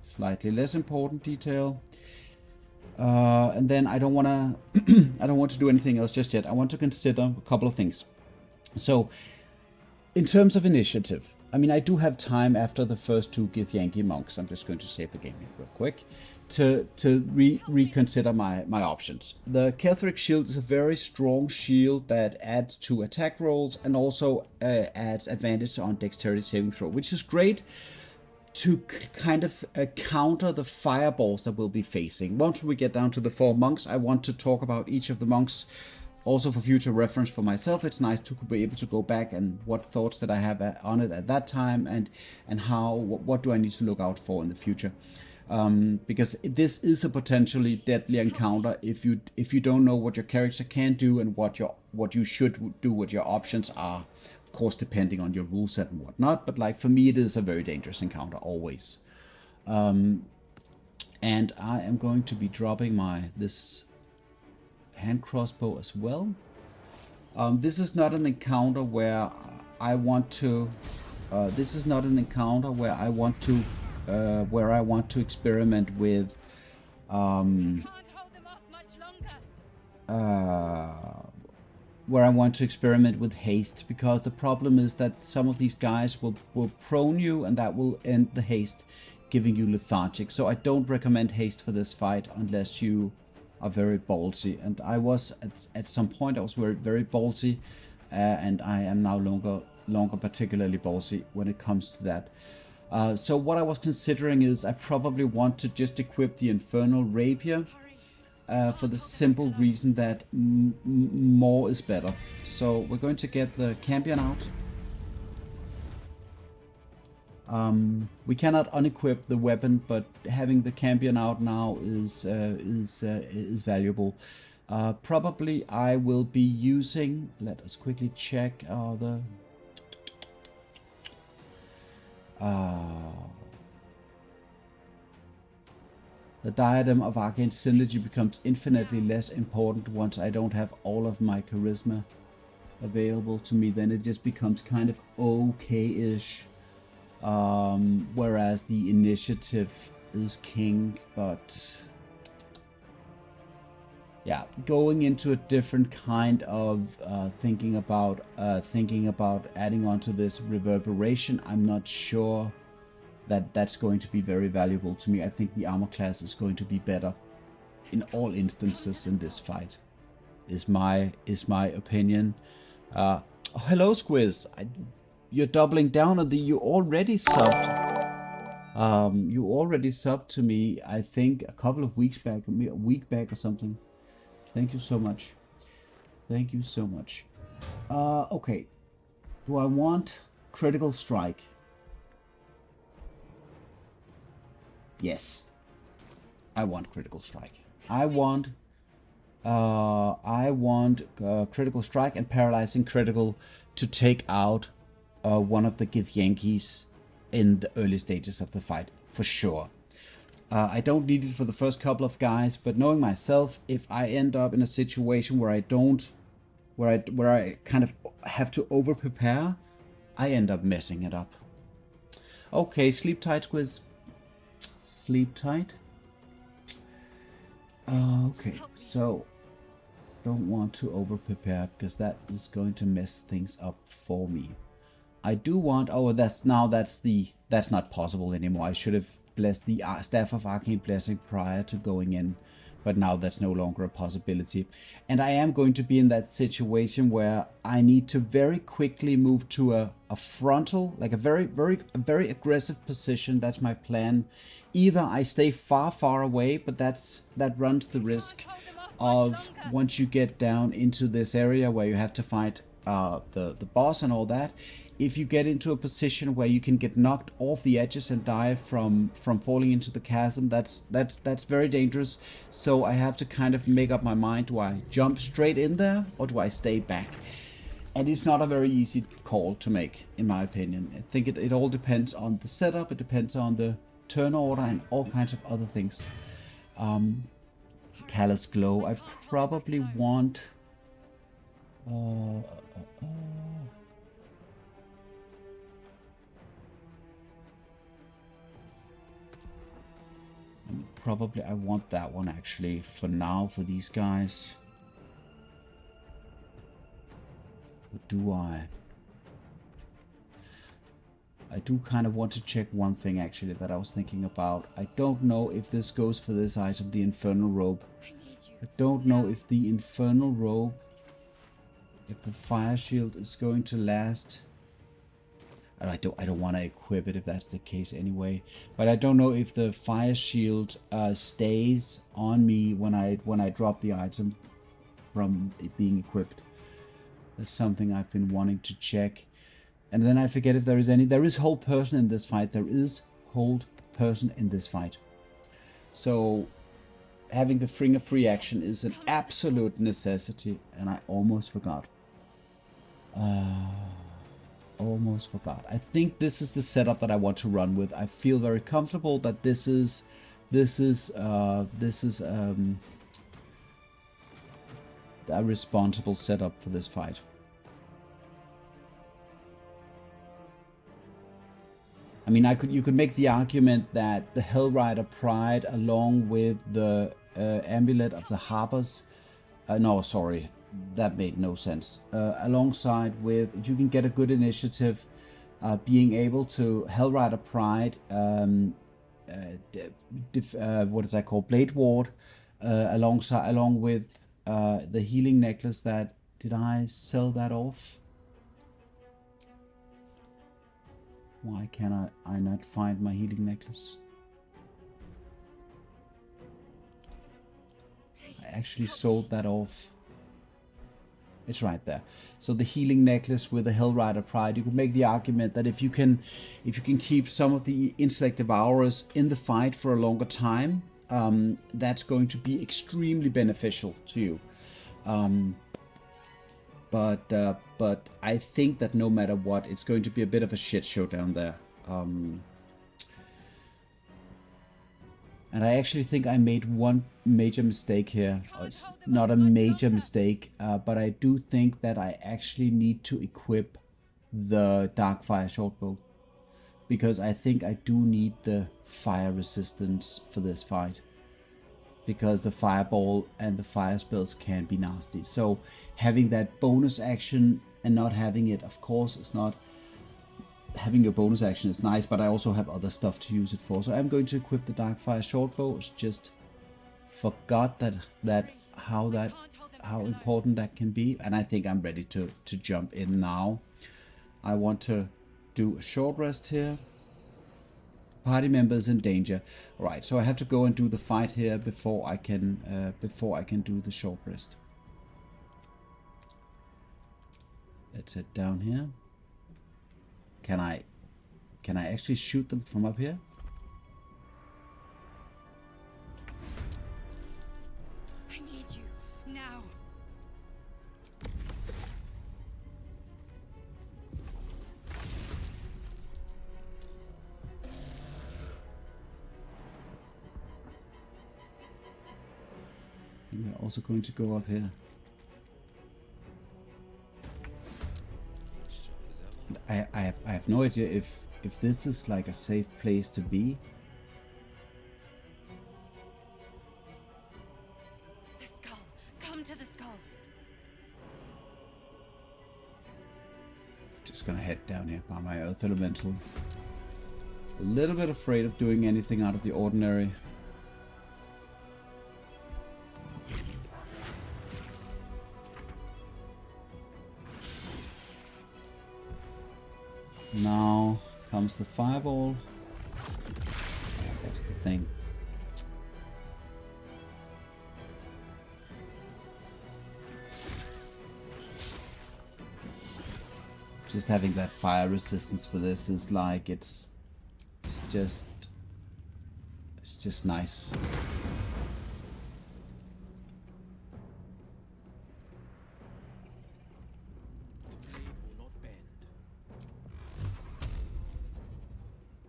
Speaker 1: slightly less important detail. And then I don't want to do anything else just yet. I want to consider a couple of things. So, in terms of initiative, I mean, I do have time after the first two Githyanki monks. I'm just going to save the game here real quick to reconsider my options. The Ketheric shield is a very strong shield that adds to attack rolls and also adds advantage on dexterity saving throw, which is great to kind of counter the fireballs that we'll be facing. Once we get down to the 4 monks, I want to talk about each of the monks. Also for future reference for myself, it's nice to be able to go back and what thoughts that I have on it at that time, and what do I need to look out for in the future. Because this is a potentially deadly encounter if you don't know what your character can do and what you should do, what your options are. Of course, depending on your rule set and whatnot. But like for me, it is a very dangerous encounter always. And I am going to be dropping this hand crossbow as well. This is not an encounter where I want to. Where I want to experiment with. Where I want to experiment with haste, because the problem is that some of these guys will prone you, and that will end the haste, giving you lethargic. So I don't recommend haste for this fight unless you are very ballsy. And I was at some point I was very, very ballsy, and I am now longer particularly ballsy when it comes to that. So what I was considering is I probably want to just equip the Infernal Rapier, for the simple reason that more is better. So we're going to get the Campion out. We cannot unequip the weapon, but having the Campion out now is valuable. Probably I will be using. Let us quickly check the Diadem of Arcane Synergy becomes infinitely less important once I don't have all of my charisma available to me. Then it just becomes kind of okay-ish. Whereas the initiative is king, but yeah, going into a different kind of thinking about adding onto this reverberation, I'm not sure that that's going to be very valuable to me. I think the armor class is going to be better in all instances in this fight. Is my opinion. Oh, hello, Squiz. You're doubling down on the. You already subbed. You already subbed to me. I think a couple of weeks back, a week back or something. Thank you so much. Thank you so much. Okay. Do I want critical strike? Yes. I want critical strike. I want critical strike and paralyzing critical to take out one of the Githyankis in the early stages of the fight, for sure. I don't need it for the first couple of guys, but knowing myself, if I end up in a situation where I don't, where I kind of have to over prepare, I end up messing it up. Okay, sleep tight, Squiz. Sleep tight. Okay, so don't want to over prepare because that is going to mess things up for me. I do want. Oh, that's not possible anymore. I should have blessed the Staff of Arcane Blessing prior to going in, but now that's no longer a possibility. And I am going to be in that situation where I need to very quickly move to a frontal, like a very aggressive position. That's my plan. Either I stay far away, but that runs the risk of, once you get down into this area where you have to fight the boss and all that, if you get into a position where you can get knocked off the edges and die from falling into the chasm, that's very dangerous. So I have to kind of make up my mind: do I jump straight in there or do I stay back? And it's not a very easy call to make, in my opinion. I think it all depends on the setup, it depends on the turn order and all kinds of other things. Callous Glow, I probably want I want that one actually for now for these guys. Or do I? I do kind of want to check one thing actually that I was thinking about. I don't know if this goes for this item, the Infernal Robe. I don't know if the Infernal Robe, if the Fire Shield is going to last. I don't want to equip it if that's the case anyway. But I don't know if the Fire Shield stays on me when I drop the item from it being equipped. That's something I've been wanting to check. And then I forget if there is any. There is hold person in this fight. There is hold person in this fight. So having the Finger free action is an absolute necessity. And I almost forgot. Almost forgot. I think this is the setup that I want to run with. I feel very comfortable that this is a responsible setup for this fight. I mean, you could make the argument that the Hellrider Pride, along with the Amulet of the Harbors, no, sorry, that made no sense. Alongside with, if you can get a good initiative, being able to Hellrider Pride, what is that called? Blade Ward, along with the healing necklace. That did I sell that off? Why can I not find my healing necklace? I actually sold that off. It's right there. So the healing necklace with the Hellrider Pride, you could make the argument that if you can keep some of the Intellect Devourers in the fight for a longer time, that's going to be extremely beneficial to you. But I think that no matter what, it's going to be a bit of a shit show down there. And I actually think I made one major mistake here. It's not a major mistake, but I do think that I actually need to equip the Darkfire Shortbow. Because I think I do need the fire resistance for this fight. Because the fireball and the fire spells can be nasty. So having that bonus action and not having it, of course, it's not... Having your bonus action is nice, but I also have other stuff to use it for. So I'm going to equip the Darkfire Shortbow. It's just forgot how important that can be, and I think I'm ready to jump in now. I want to do a short rest here. Party members in danger. All right, so I have to go and do the fight here before I can do the short rest. Let's head down here. Can I actually shoot them from up here?
Speaker 9: I need you now.
Speaker 1: And we're also going to go up here. I have no idea if this is like a safe place to be.
Speaker 9: The skull. Come to the skull.
Speaker 1: Just gonna head down here by my earth elemental. A little bit afraid of doing anything out of the ordinary. Now comes the fireball. That's the thing. Just having that fire resistance for this is like it's just nice.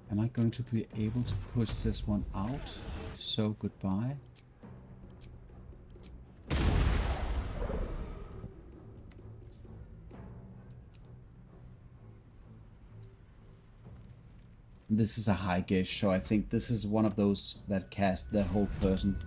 Speaker 1: Am I going to be able to push this one out? So goodbye. This is a high gauge, so I think this is one of those that cast the whole person.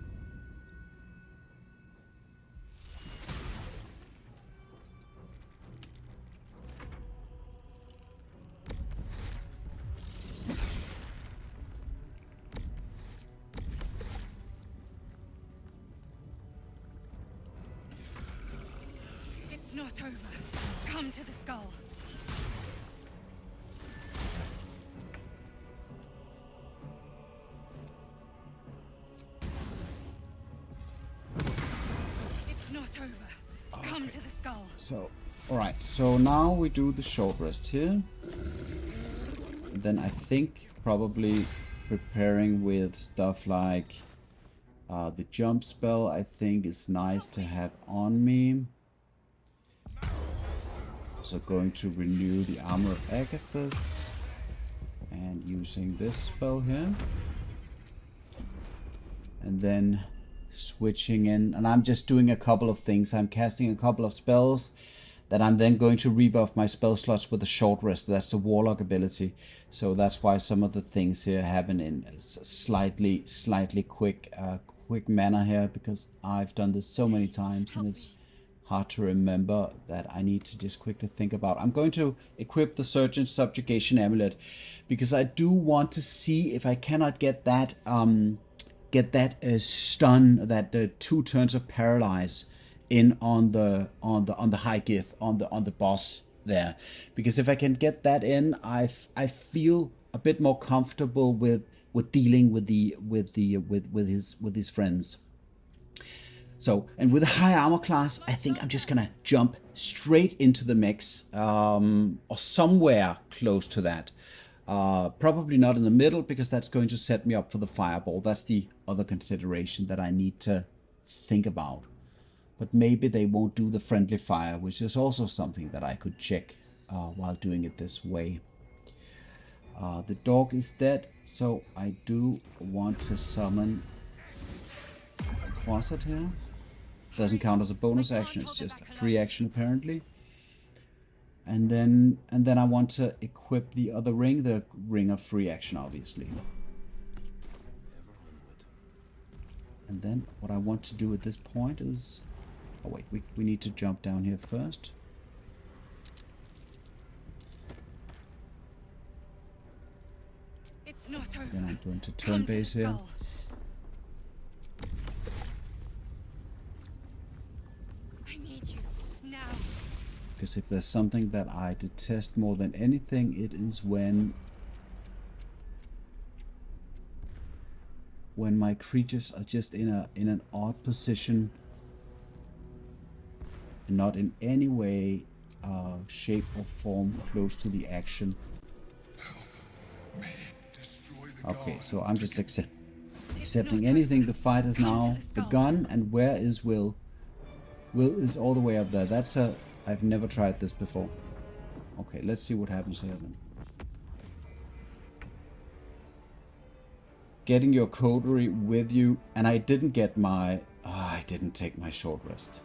Speaker 9: It's not over. Come to the skull. It's not over. Come to the skull.
Speaker 1: So, alright, so now we do the short rest here. And then I think probably preparing with stuff like the jump spell, I think is nice to have on me. Also going to renew the armor of Agathis and using this spell here. And then switching in, and I'm just doing a couple of things. I'm casting a couple of spells that I'm then going to rebuff my spell slots with a short rest. That's the warlock ability. So that's why some of the things here happen in slightly quick manner here, because I've done this so many times and it's hard to remember that I need to just quickly think about. I'm going to equip the Surgeon's Subjugation Amulet because I do want to see if I cannot get that stun, that 2 turns of paralyze in on the high Gith, on the boss there, because if I can get that in, I feel a bit more comfortable with dealing with his friends. So, and with a high armor class, I think I'm just gonna jump straight into the mix, or somewhere close to that. Probably not in the middle, because that's going to set me up for the fireball. That's the other consideration that I need to think about. But maybe they won't do the friendly fire, which is also something that I could check while doing it this way. The dog is dead, so I do want to summon Quasset here. Doesn't count as a bonus action, it's just a free action apparently. And then I want to equip the other ring, the ring of free action obviously. And then what I want to do at this point is, oh wait, we need to jump down here first.
Speaker 9: It's not over.
Speaker 1: Then I'm going to turn base here.
Speaker 9: need you now.
Speaker 1: Because if there's something that I detest more than anything, it is when my creatures are just in an odd position and not in any way, shape or form close to the action. Okay, so I'm just accepting anything. The fight has now begun, and where is Wyll? Wyll is all the way up there. That's a... I've never tried this before. Okay, let's see what happens here then. Getting your coterie with you, and I didn't get my... I didn't take my short rest.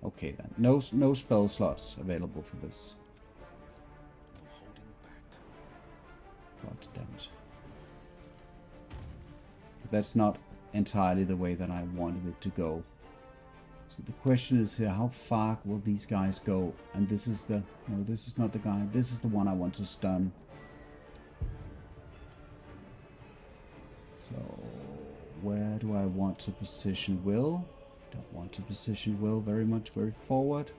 Speaker 1: Okay then, no spell slots available for this. God damn it. That's not entirely the way that I wanted it to go. So the question is here, how far will these guys go? And this is the... No, this is not the guy. This is the one I want to stun. So, where do I want to position Wyll? Don't want to position Wyll very forward.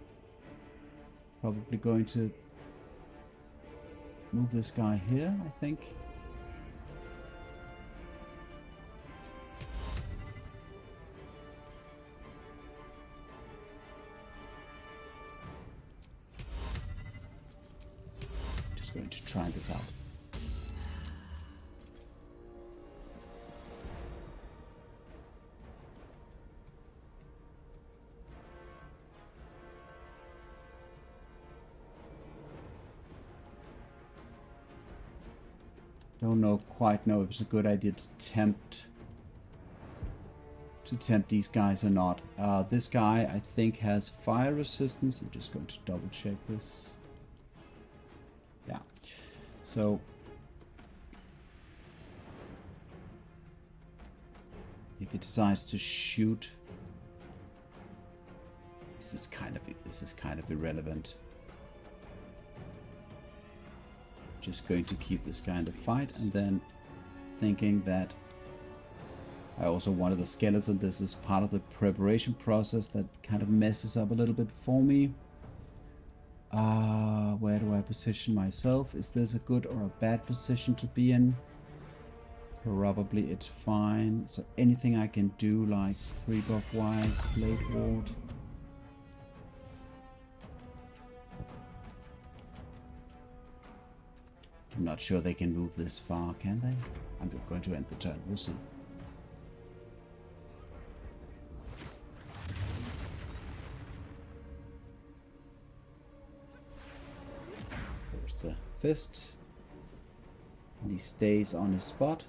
Speaker 1: Probably going to move this guy here, I think. Just going to try this out. Don't quite know if it's a good idea to tempt these guys or not. This guy I think has fire resistance. I'm just going to double check this. Yeah. So if he decides to shoot, this is kind of irrelevant. Just going to keep this guy in the fight, and then thinking that I also wanted the skeleton. This is part of the preparation process that kind of messes up a little bit for me. Where do I position myself? Is this a good or a bad position to be in? Probably it's fine. So anything I can do, like pre-buff wise, blade ward. I'm not sure they can move this far, can they? I'm going to end the turn. We'll see. There's the fist. And he stays on his spot.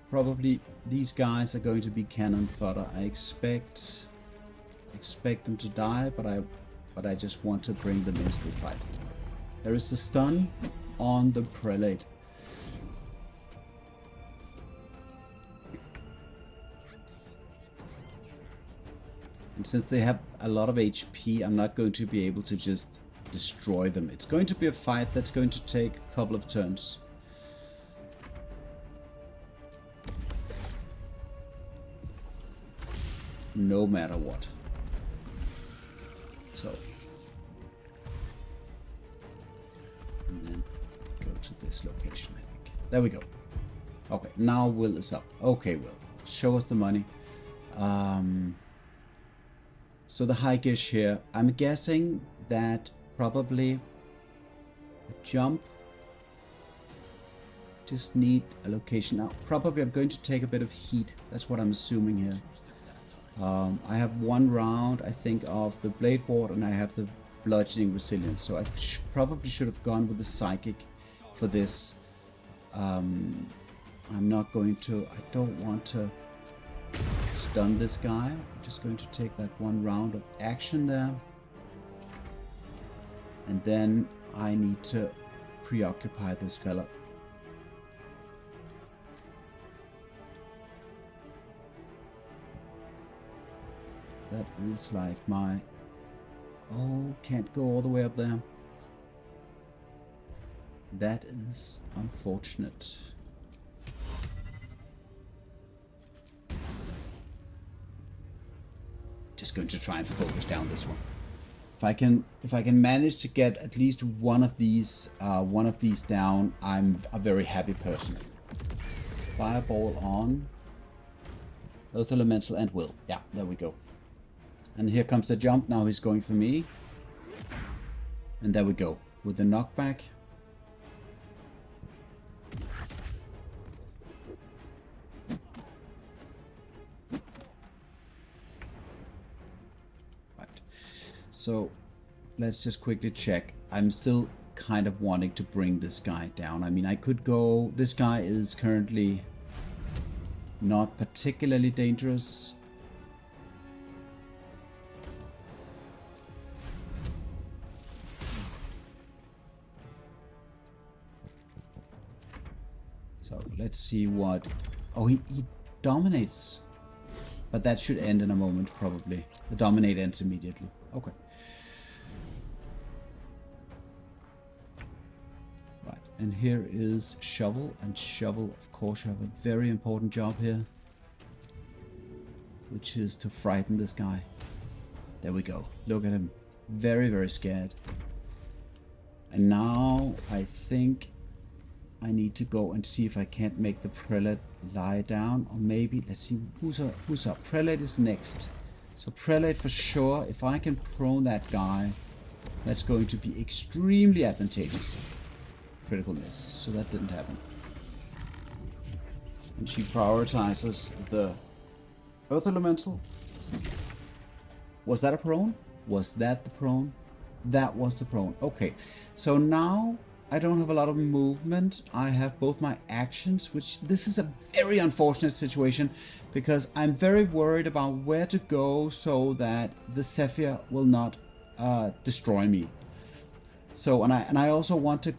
Speaker 1: Probably these guys are going to be cannon fodder. I expect them to die, but I just want to bring them into the fight. There is a stun on the prelate. And since they have a lot of HP, I'm not going to be able to just destroy them. It's going to be a fight that's going to take a couple of turns. No matter what. So, and then go to this location, I think. There we go. Okay, now Wyll is up. Okay, Wyll, show us the money. So the high gish here, I'm guessing that probably a jump. Just need a location. Now, probably I'm going to take a bit of heat. That's what I'm assuming here. I have one round, I think, of the blade ward, and I have the bludgeoning resilience. So I probably should have gone with the psychic for this. I'm not going to. I don't want to stun this guy. I'm just going to take that one round of action there, and then I need to preoccupy this fella. That is like my... Oh, can't go all the way up there. That is unfortunate. Just going to try and focus down this one. If I can manage to get at least one of these down, I'm a very happy person. Fireball on Earth Elemental and Wyll. Yeah, there we go. And here comes the jump. Now he's going for me. And there we go. With the knockback. Right. So let's just quickly check. I'm still kind of wanting to bring this guy down. I mean, I could go... This guy is currently not particularly dangerous. So let's see what... Oh, he dominates. But that should end in a moment, probably. The dominate ends immediately. Okay. Right, and here is Shovel. And Shovel, of course, you have a very important job here. Which is to frighten this guy. There we go. Look at him. Very, very scared. And now, I think... I need to go and see if I can't make the prelate lie down, or maybe let's see who's up. Prelate is next, so prelate for sure. If I can prone that guy, that's going to be extremely advantageous. Critical miss, so that didn't happen. And she prioritizes the Earth Elemental. Was that a prone? Was that the prone? That was the prone. Okay, so now I don't have a lot of movement. I have both my actions, which this is a very unfortunate situation because I'm very worried about where to go so that the Zephyr will not destroy me. So, and I also want to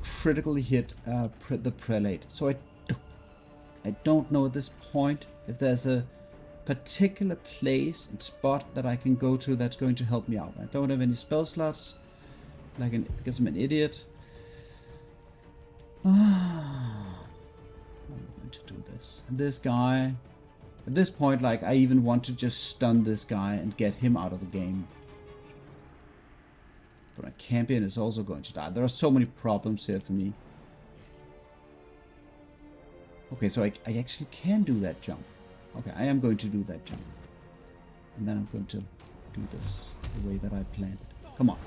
Speaker 1: critically hit the prelate. So I don't know at this point if there's a particular place and spot that I can go to that's going to help me out. I don't have any spell slots. Because I'm an idiot. I'm going to do this. And this guy... At this point, like, I even want to just stun this guy and get him out of the game. But my champion is also going to die. There are so many problems here for me. Okay, so I actually can do that jump. Okay, I am going to do that jump. And then I'm going to do this the way that I planned it. Come on.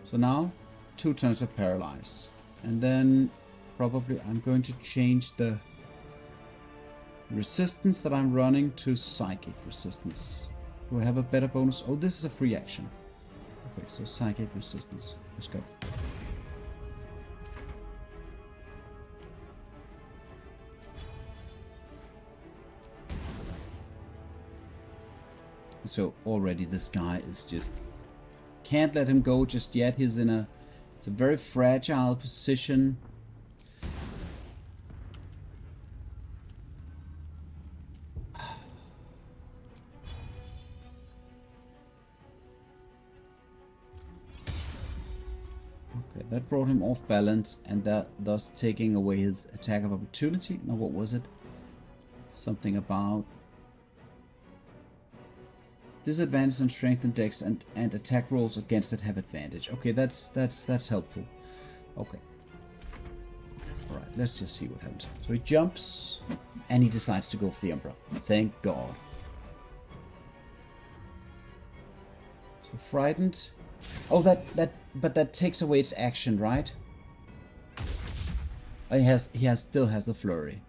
Speaker 1: So now, 2 turns of paralyze. And then probably I'm going to change the resistance that I'm running to psychic resistance. Do I have a better bonus? Oh, this is a free action. Okay, so psychic resistance. Let's go. So already this guy is just... Can't let him go just yet. He's in a... It's a very fragile position. Okay, that brought him off balance and that thus taking away his attack of opportunity. Now what was it? Something about... Disadvantage on strength and dex and attack rolls against it have advantage. Okay, that's helpful. Okay. Alright, let's just see what happens. So he jumps and he decides to go for the Umbra. Thank God. So frightened. Oh, but that takes away its action, right? Oh, he still has the flurry.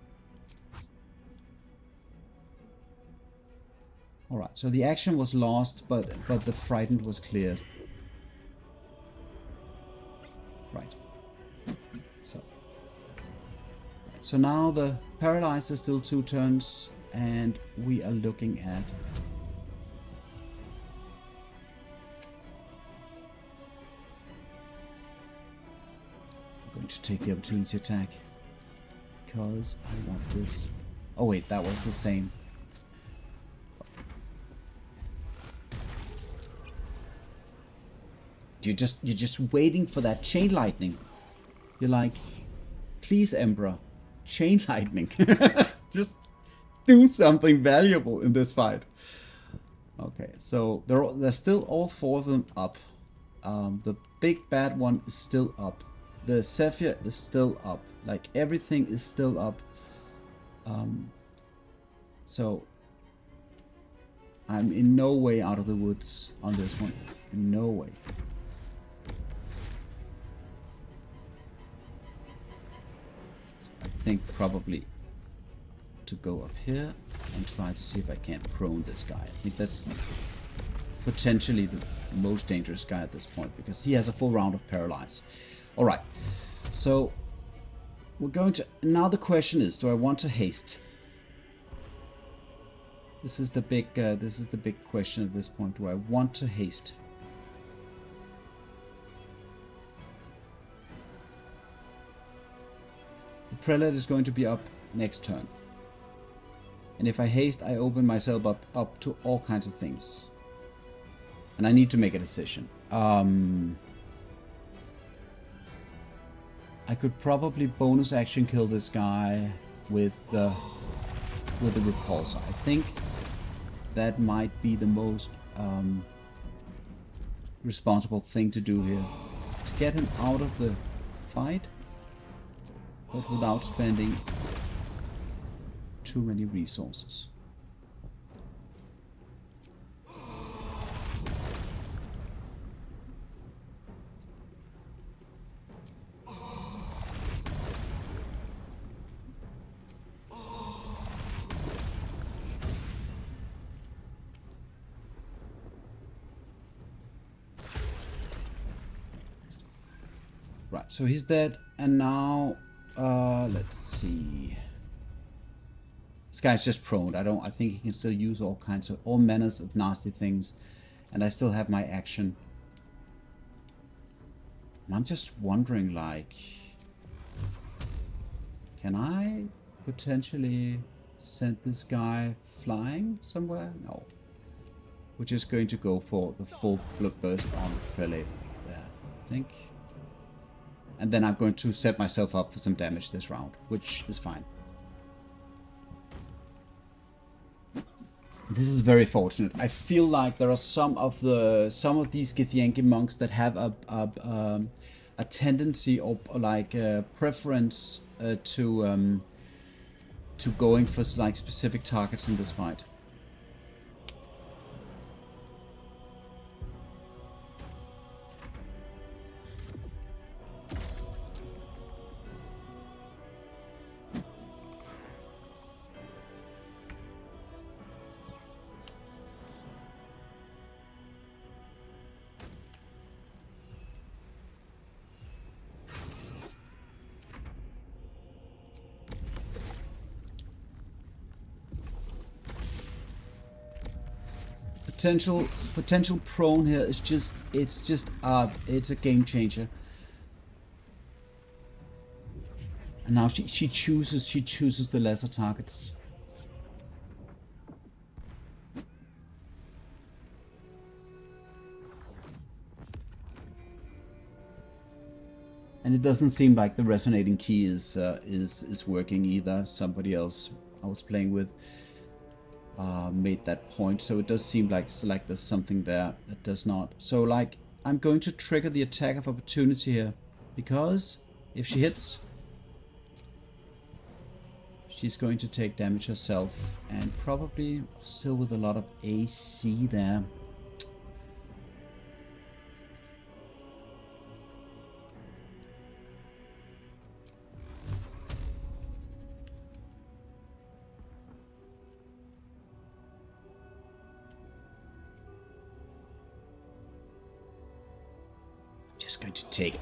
Speaker 1: Alright, so the action was lost, but the frightened was cleared. Right. So now the paralyzed is still 2 turns, and we are looking at... I'm going to take the opportunity attack. because I want this. Oh wait, that was the same. You're just waiting for that chain lightning. You're like, please, Emperor, chain lightning. Just do something valuable in this fight. Okay, so they're still all four of them up. The big bad one is still up. The Zephyr is still up. Like, everything is still up. So I'm in no way out of the woods on this one. In no way. So I think probably to go up here and try to see if I can't prone this guy. I think that's potentially the most dangerous guy at this point, because he has a full round of paralyze. Alright, so we're going to... Now the question is, do I want to haste? This is the big question at this point. Do I want to haste? The prelate is going to be up next turn. And if I haste, I open myself up to all kinds of things. And I need to make a decision. I could probably bonus action kill this guy with the repulsor. I think that might be the most responsible thing to do here. To get him out of the fight, but without spending too many resources. Right, so he's dead, and now let's see. This guy's just prone. I think he can still use all manners of nasty things, and I still have my action. And I'm just wondering, like, can I potentially send this guy flying somewhere? No. We're just going to go for the full blood burst on Prelate there, I think. And then I'm going to set myself up for some damage this round, which is fine. This is very fortunate. I feel like there are some of these Githyanki monks that have a tendency or like a preference to going for like specific targets in this fight. Potential prone here is just it's a game changer. And now she chooses the lesser targets. And it doesn't seem like the resonating key is working either. Somebody else I was playing with made that point, so it does seem like there's something there that does not. So like, I'm going to trigger the attack of opportunity here, because if she hits, she's going to take damage herself, and probably still with a lot of AC there.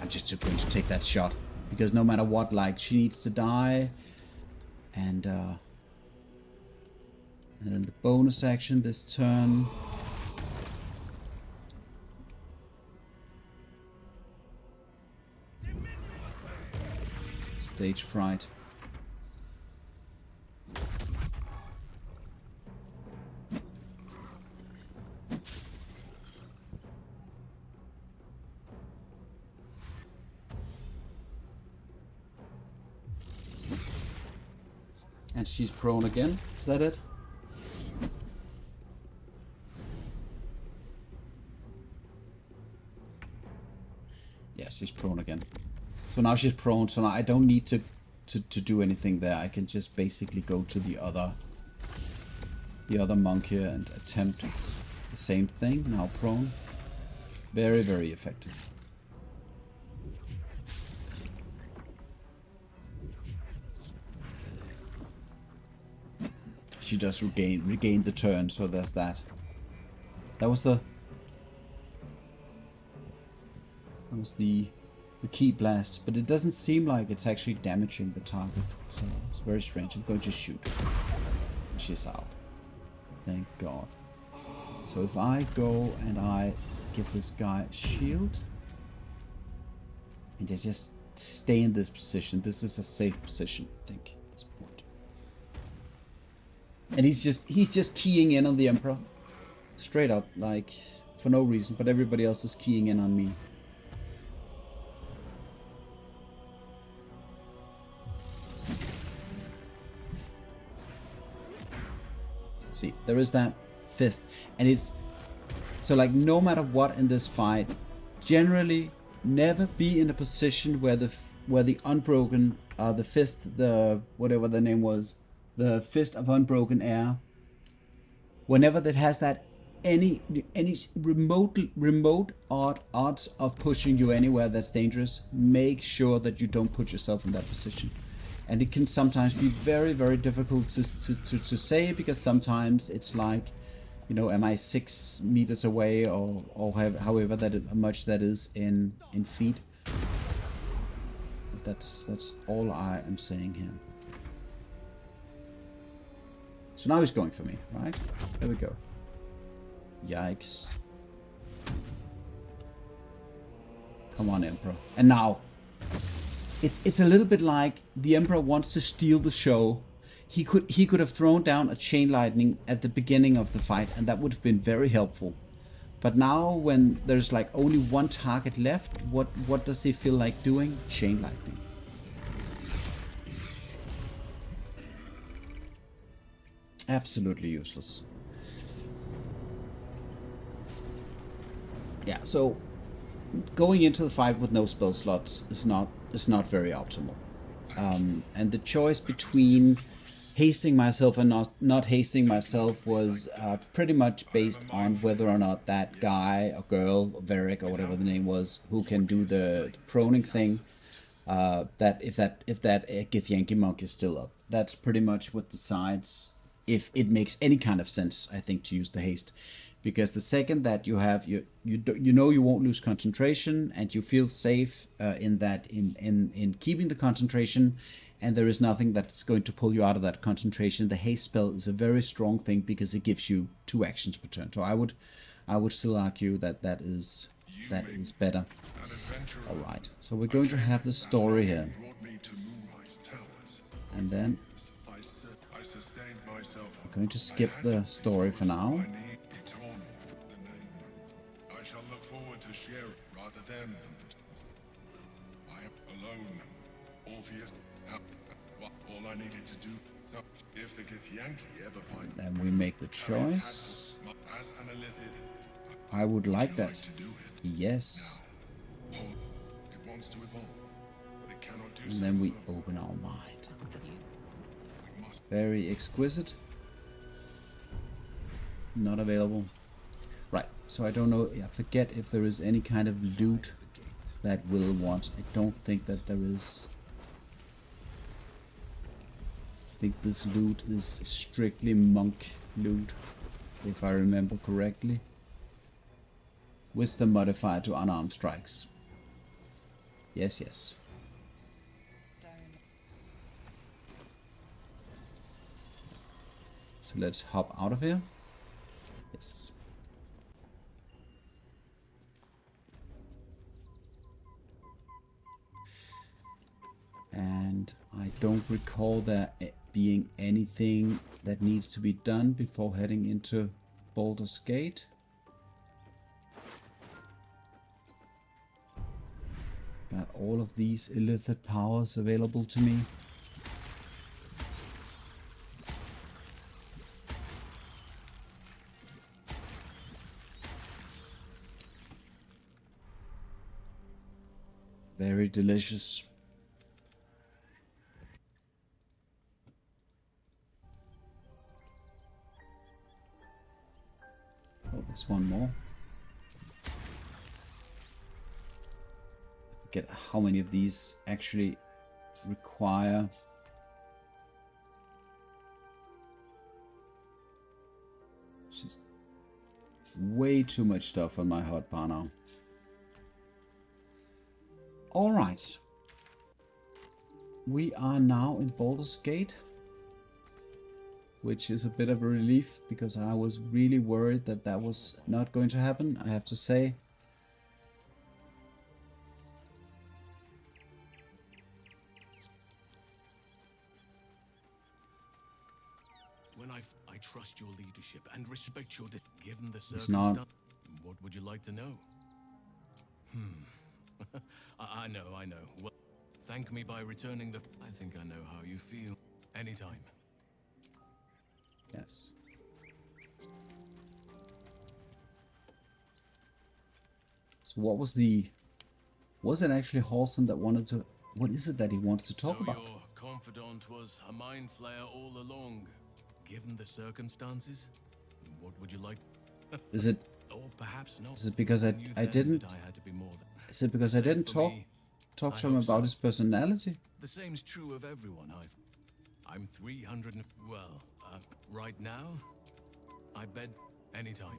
Speaker 1: I'm just going to take that shot, because no matter what, like, she needs to die, and then the bonus action this turn. Stage fright. And she's prone again. Is that it? Yeah, she's prone again. So now she's prone, so now I don't need to do anything there. I can just basically go to the other monk here and attempt the same thing. Now prone. Very, very effective. She does regain the turn, so there's that. That was the key blast, but it doesn't seem like it's actually damaging the target. So it's very strange. I'm going to shoot. She's out. Thank God. So if I go and I give this guy a shield, and I just stay in this position, this is a safe position, I think, at this point. And he's just keying in on the Emperor. Straight up, like, for no reason, but everybody else is keying in on me. See, there is that fist, and it's so like no matter what in this fight, generally never be in a position where the unbroken the fist, the whatever the name was, the fist of unbroken air, whenever that has that any remote odds of pushing you anywhere that's dangerous, make sure that you don't put yourself in that position. And it can sometimes be very, very difficult to say, because sometimes it's like, you know, am I 6 meters away or however much that is in feet. But that's all I am saying here. So now he's going for me, right? There we go. Yikes. Come on, Emperor. And now. It's a little bit like the Emperor wants to steal the show. He could have thrown down a chain lightning at the beginning of the fight, and that would have been very helpful. But now when there's like only one target left, what does he feel like doing? Chain lightning. Absolutely useless. Yeah, so going into the fight with no spell slots is not very optimal. And the choice between hasting myself and not hasting myself was pretty much based on whether or not that guy or girl or Varric or whatever the name was who can do the proning thing, that if that Githyanki monk is still up. That's pretty much what decides if it makes any kind of sense, I think, to use the haste. Because the second that you have, you know you won't lose concentration, and you feel safe in keeping the concentration, and there is nothing that's going to pull you out of that concentration. The haste spell is a very strong thing because it gives you 2 actions per turn. So I would still argue that is better. All right. So we're going to have the story here, and then we're going to skip the story for now.
Speaker 2: I am alone. Orpheus, all I needed to do. If the Githyanki ever find me,
Speaker 1: then we make the choice.
Speaker 2: as an illithid,
Speaker 1: I would like that.
Speaker 2: to do it.
Speaker 1: Yes.
Speaker 2: It wants to evolve, but it cannot do
Speaker 1: And
Speaker 2: so.
Speaker 1: then we open our mind.
Speaker 2: We must
Speaker 1: Very exquisite. Not available. Right, so I don't know, I forget if there is any kind of loot that Wyll wants. I don't think that there is. I think this loot is strictly monk loot, if I remember correctly. Wisdom modifier to unarmed strikes. Yes, yes. So let's hop out of here. Yes. And I don't recall there being anything that needs to be done before heading into Baldur's Gate. Got all of these illithid powers available to me. Very delicious. Oh, there's one more. I forget how many of these actually require. Just way too much stuff on my hotbar now. Alright. We are now in Baldur's Gate, which is a bit of a relief because I was really worried that that was not going to happen, I have to say.
Speaker 7: When I trust your leadership and respect your given the
Speaker 1: It's not.
Speaker 7: circumstance. What would you like to know? I know. Well, thank me by returning the. I think I know how you feel. Anytime.
Speaker 1: Yes. So what was the... Was it actually Halston that wanted to... What is it that he wants to talk about?
Speaker 7: Your confidant was a mind flayer all along. Given the circumstances, what would you like?
Speaker 1: Is it...
Speaker 7: Or perhaps not.
Speaker 1: Is it because I didn't...
Speaker 7: I had to be more than.
Speaker 1: Is it because I didn't talk to him about his personality?
Speaker 7: The same's true of everyone. I'm 300. Well, right now, I bet anytime.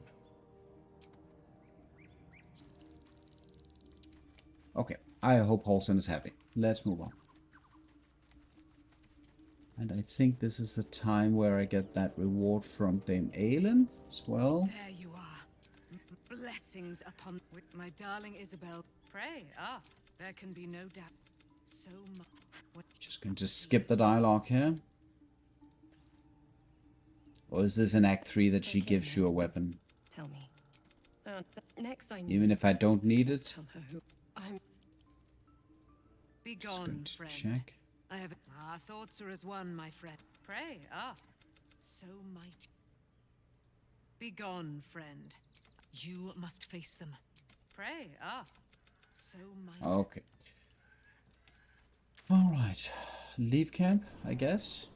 Speaker 1: Okay, I hope Halston is happy. Let's move on. And I think this is the time where I get that reward from Dame Aelin as well.
Speaker 9: There you are. Blessings upon with my darling Isabel. Pray, ask. There can be no doubt. So much.
Speaker 1: Just going to skip the dialogue here. Or is this in Act 3 that she gives you a weapon?
Speaker 10: Tell me. Next I
Speaker 1: Even if I don't need it?
Speaker 10: tell her who I'm.
Speaker 9: Be
Speaker 1: Just going
Speaker 9: gone,
Speaker 1: to
Speaker 9: friend.
Speaker 1: check.
Speaker 9: I have. Our thoughts are as one, my friend. Pray, ask. So mighty. Be gone, friend. You must face them. Pray, ask. So mighty.
Speaker 1: Okay. Alright. Leave camp, I guess.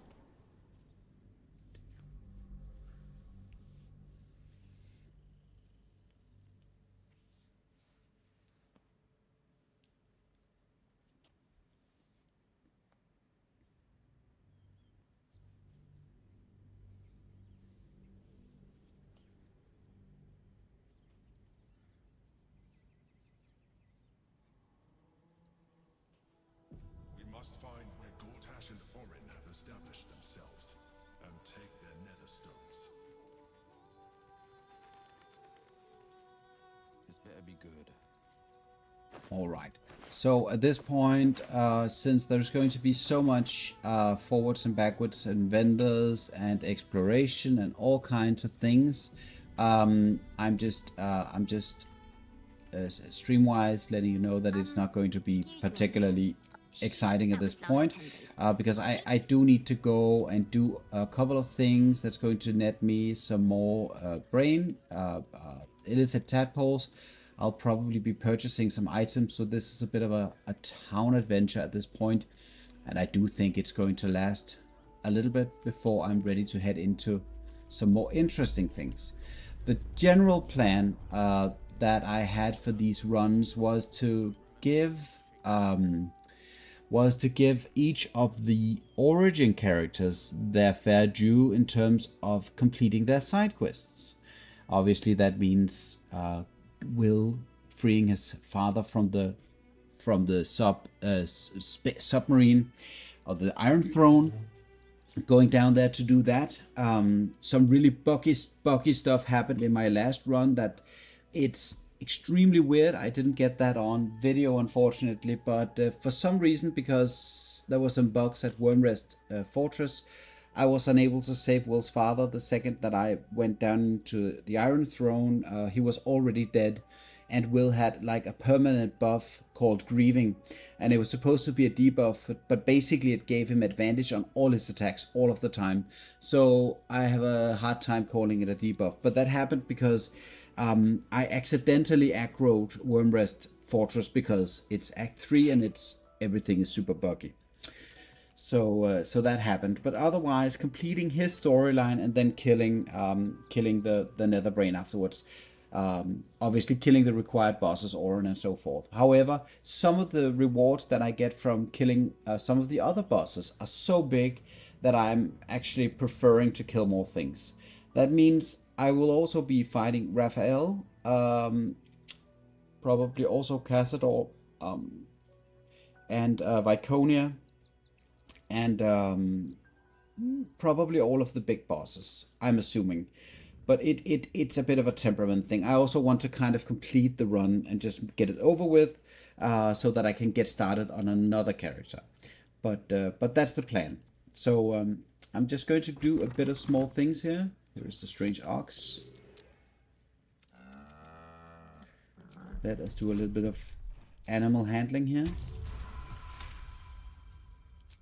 Speaker 2: We must find where Gortash and Orin have established themselves, and take their nether stones.
Speaker 6: This better be good.
Speaker 1: Alright. So at this point, since there's going to be so much forwards and backwards and vendors and exploration and all kinds of things, I'm just stream-wise letting you know that it's not going to be particularly exciting at this point, because I do need to go and do a couple of things that's going to net me some more brain, illithid tadpoles. I'll probably be purchasing some items, so this is a bit of a town adventure at this point, and I do think it's going to last a little bit before I'm ready to head into some more interesting things. The general plan that I had for these runs was to give each of the origin characters their fair due in terms of completing their side quests. Obviously, that means Wyll freeing his father from the submarine or the Iron Throne, going down there to do that. Some really buggy stuff happened in my last run that it's extremely weird. I didn't get that on video, unfortunately, but for some reason, because there were some bugs at Wormrest Fortress, I was unable to save Wyll's father. The second that I went down to the Iron Throne, he was already dead, and Wyll had like a permanent buff called Grieving, and it was supposed to be a debuff, but basically it gave him advantage on all his attacks all of the time. So I have a hard time calling it a debuff, but that happened because I accidentally aggroed Wormrest fortress because it's Act 3 and everything is super buggy. So that happened, but otherwise completing his storyline and then killing the Netherbrain afterwards. Obviously killing the required bosses, Orin and so forth. However, some of the rewards that I get from killing some of the other bosses are so big that I'm actually preferring to kill more things. That means I will also be fighting Raphael, probably also Cassador, and Viconia, and probably all of the big bosses, I'm assuming. But it's a bit of a temperament thing. I also want to kind of complete the run and just get it over with, so that I can get started on another character. But that's the plan. So I'm just going to do a bit of small things here. Here is the strange ox. Let us do a little bit of animal handling here.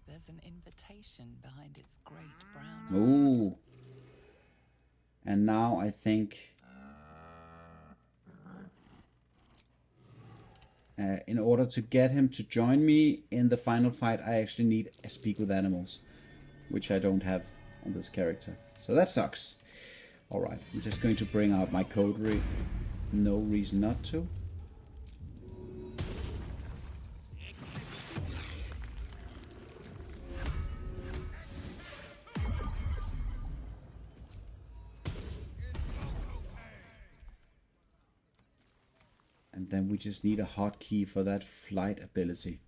Speaker 4: There's an invitation behind its great brown eyes.
Speaker 1: Ooh. And now I think in order to get him to join me in the final fight, I actually need a speak with animals, which I don't have on this character. So that sucks. Alright, I'm just going to bring out my coterie. No reason not to. And then we just need a hotkey for that flight ability.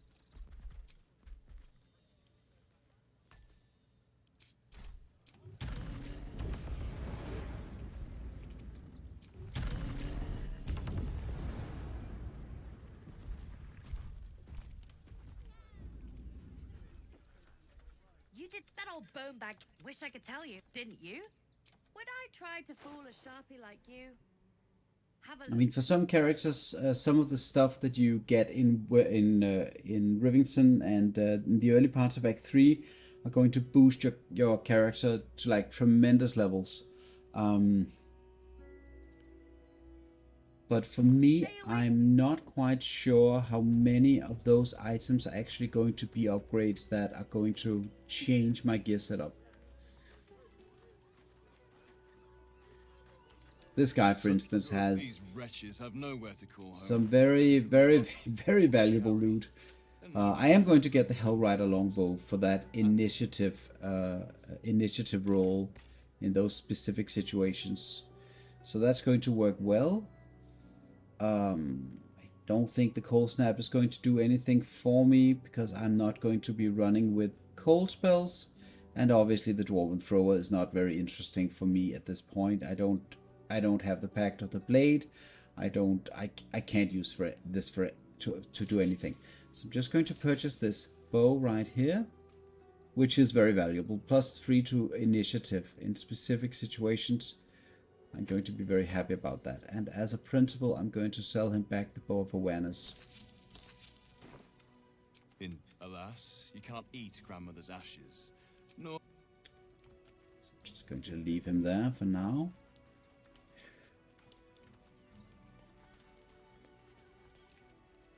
Speaker 10: You did that old bone bag. Wish I could tell you, didn't you? Would I try to fool a sharpie like you?
Speaker 1: I mean, for some characters, some of the stuff that you get in Rivington and in the early parts of Act 3 are going to boost your character to like tremendous levels. But for me, I'm not quite sure how many of those items are actually going to be upgrades that are going to change my gear setup. This guy, for instance, has some very, very, very valuable loot. I am going to get the Hellrider longbow for that initiative role in those specific situations. So that's going to work well. I don't think the cold snap is going to do anything for me because I'm not going to be running with cold spells, and obviously the Dwarven Thrower is not very interesting for me at this point. I don't have the Pact of the Blade. I can't use this to do anything. So I'm just going to purchase this bow right here, which is very valuable. +3 to initiative in specific situations. I'm going to be very happy about that. And as a principle, I'm going to sell him back the Bow of Awareness.
Speaker 7: Alas, you can't eat grandmother's ashes. No.
Speaker 1: So I'm just going to leave him there for now.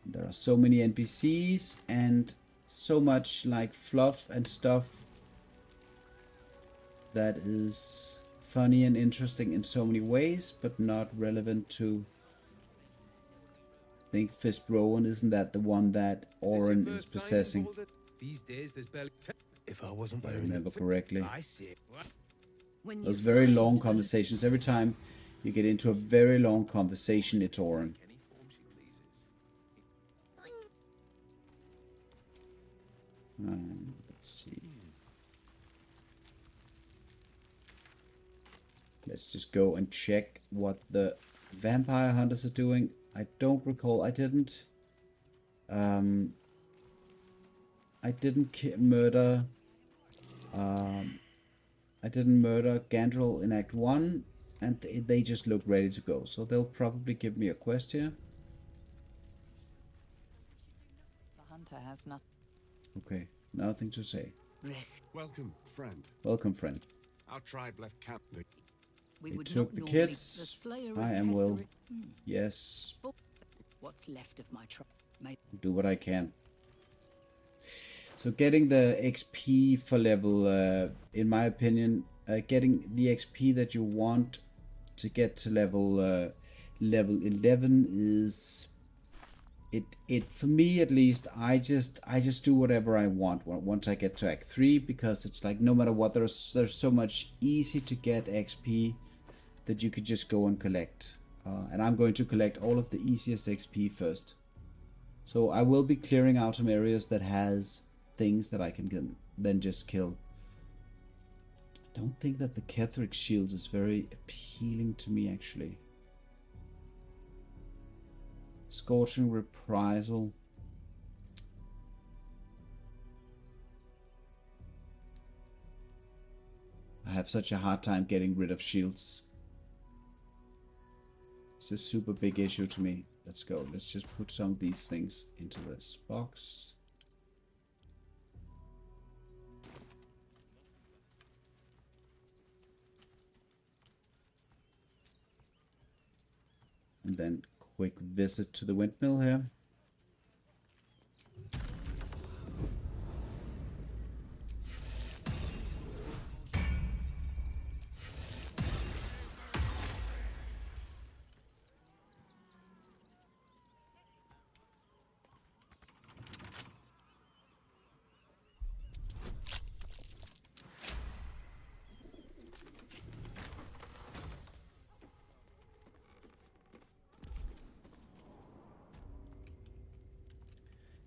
Speaker 1: There are so many NPCs and so much like fluff and stuff that is funny and interesting in so many ways, but not relevant to... I think Fist Rowan, isn't that the one that Orin is possessing?
Speaker 6: These days there's barely if I wasn't
Speaker 1: If I remember correctly.
Speaker 6: I see.
Speaker 1: Those very long conversations. Every time you get into a very long conversation, it's Orin. Let's see. Let's just go and check what the vampire hunters are doing. I don't recall. I didn't murder. I didn't murder Gandrel in Act 1, and they just look ready to go. So they'll probably give me a quest here.
Speaker 4: The hunter has nothing.
Speaker 1: Okay, nothing to say.
Speaker 2: Welcome, friend.
Speaker 1: Welcome, friend.
Speaker 2: Our tribe left camp.
Speaker 1: They took the kids. I am Wyll. Yes.
Speaker 8: what's left of my tribe.
Speaker 1: Do what I can. So getting the XP for level, in my opinion, getting the XP that you want to get to level 11 is it for me at least. I just do whatever I want once I get to Act 3, because it's like no matter what, there's so much easy to get XP that you could just go and collect. And I'm going to collect all of the easiest XP first. So I will be clearing out some areas that has things that I can then just kill. I don't think that the Ketheric shields is very appealing to me, actually. Scorching Reprisal. I have such a hard time getting rid of shields. It's a super big issue to me. Let's go. Let's just put some of these things into this box. And then quick visit to the windmill here.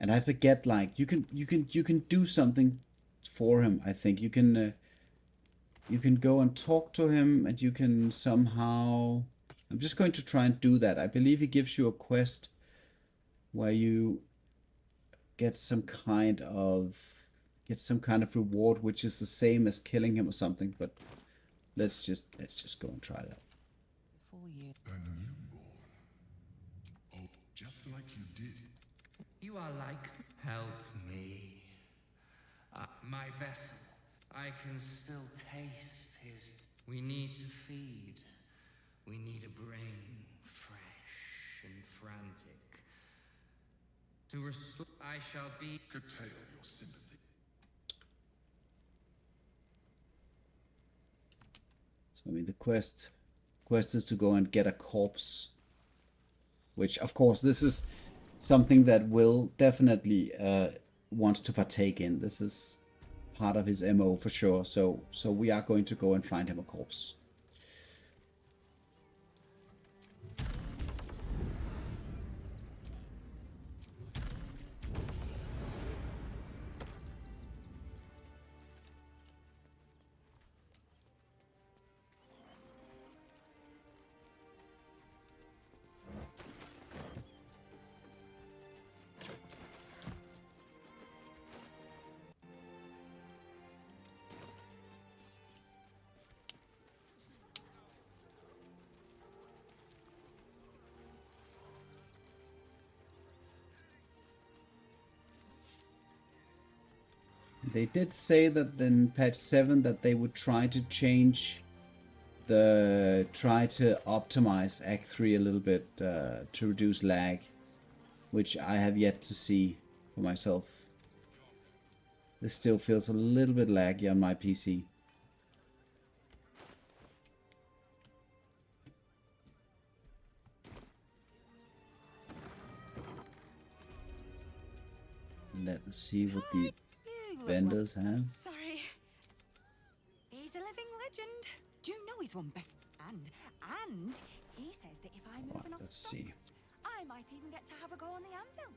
Speaker 1: And I forget, like, you can do something for him. I think you can go and talk to him, and you can somehow. I'm just going to try and do that. I believe he gives you a quest where you get some kind of reward, which is the same as killing him or something. But let's just go and try that.
Speaker 4: For you.
Speaker 2: A newborn. Oh, just like you did.
Speaker 11: You are like, help me. My vessel. I can still taste his. We need to feed. We need a brain, fresh and frantic. To restore, I shall be.
Speaker 2: Curtail your sympathy.
Speaker 1: So I mean, the quest is to go and get a corpse, which of course this is something that Wyll definitely wants to partake in. This is part of his MO for sure. So we are going to go and find him a corpse. They did say that in patch 7 that they would try to optimize Act 3 a little bit to reduce lag, which I have yet to see for myself. This still feels a little bit laggy on my PC. Let's see what the vendors have.
Speaker 12: Sorry. He's a living legend. Do you know he's one best and he says that if I move
Speaker 1: Right,
Speaker 12: enough
Speaker 1: let's
Speaker 12: stock,
Speaker 1: see.
Speaker 12: I might even get to have a go on the anvil.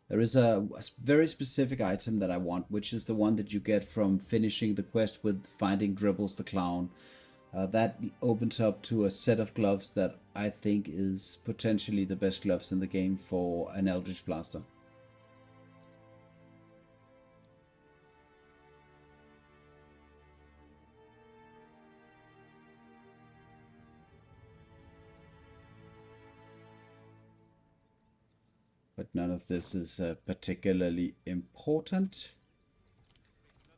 Speaker 1: There is a very specific item that I want, which is the one that you get from finishing the quest with finding Dribbles the Clown. That opens up to a set of gloves that I think is potentially the best gloves in the game for an Eldritch Blaster. But none of this is particularly important.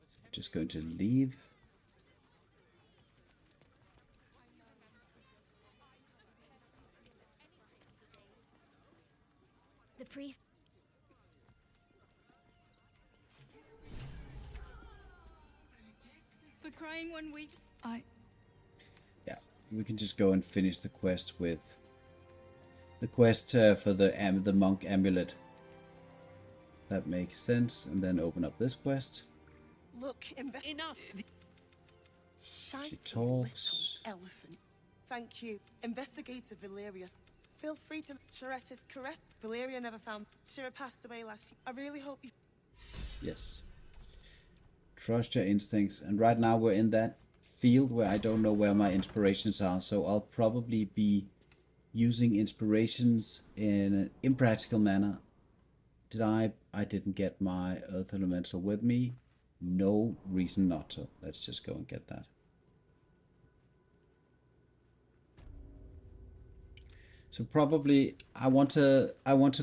Speaker 1: So I'm just going to leave.
Speaker 5: The priest.
Speaker 10: The crying one weeps.
Speaker 1: Yeah, we can just go and finish the quest with the quest for the monk amulet. That makes sense, and then open up this quest.
Speaker 13: Look, enough.
Speaker 1: She talks.
Speaker 13: Elephant. Thank you. Investigator Valeria. Feel free to. Sharess is correct. Valeria never found. Shira passed away last year. I really hope you.
Speaker 1: Yes. Trust your instincts. And right now we're in that field where I don't know where my inspirations are, so I'll probably be using inspirations in an impractical manner. Did I didn't get my Earth Elemental with me. No reason not to. Let's just go and get that. So probably I want to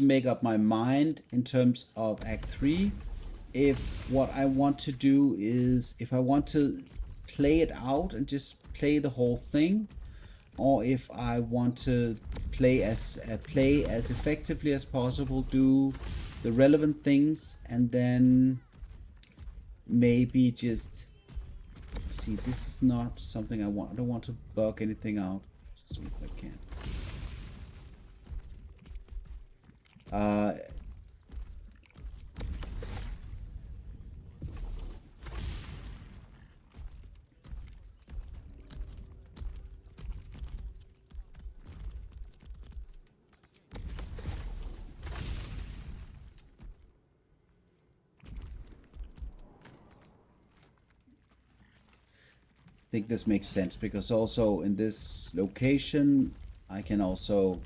Speaker 1: make up my mind in terms of Act 3. If what I want to do is, if I want to play it out and just play the whole thing, or if I want to play as effectively as possible, do the relevant things, and then maybe just see. This is not something I want. I don't want to bug anything out. Let's see if I can. I think this makes sense because also in this location I can also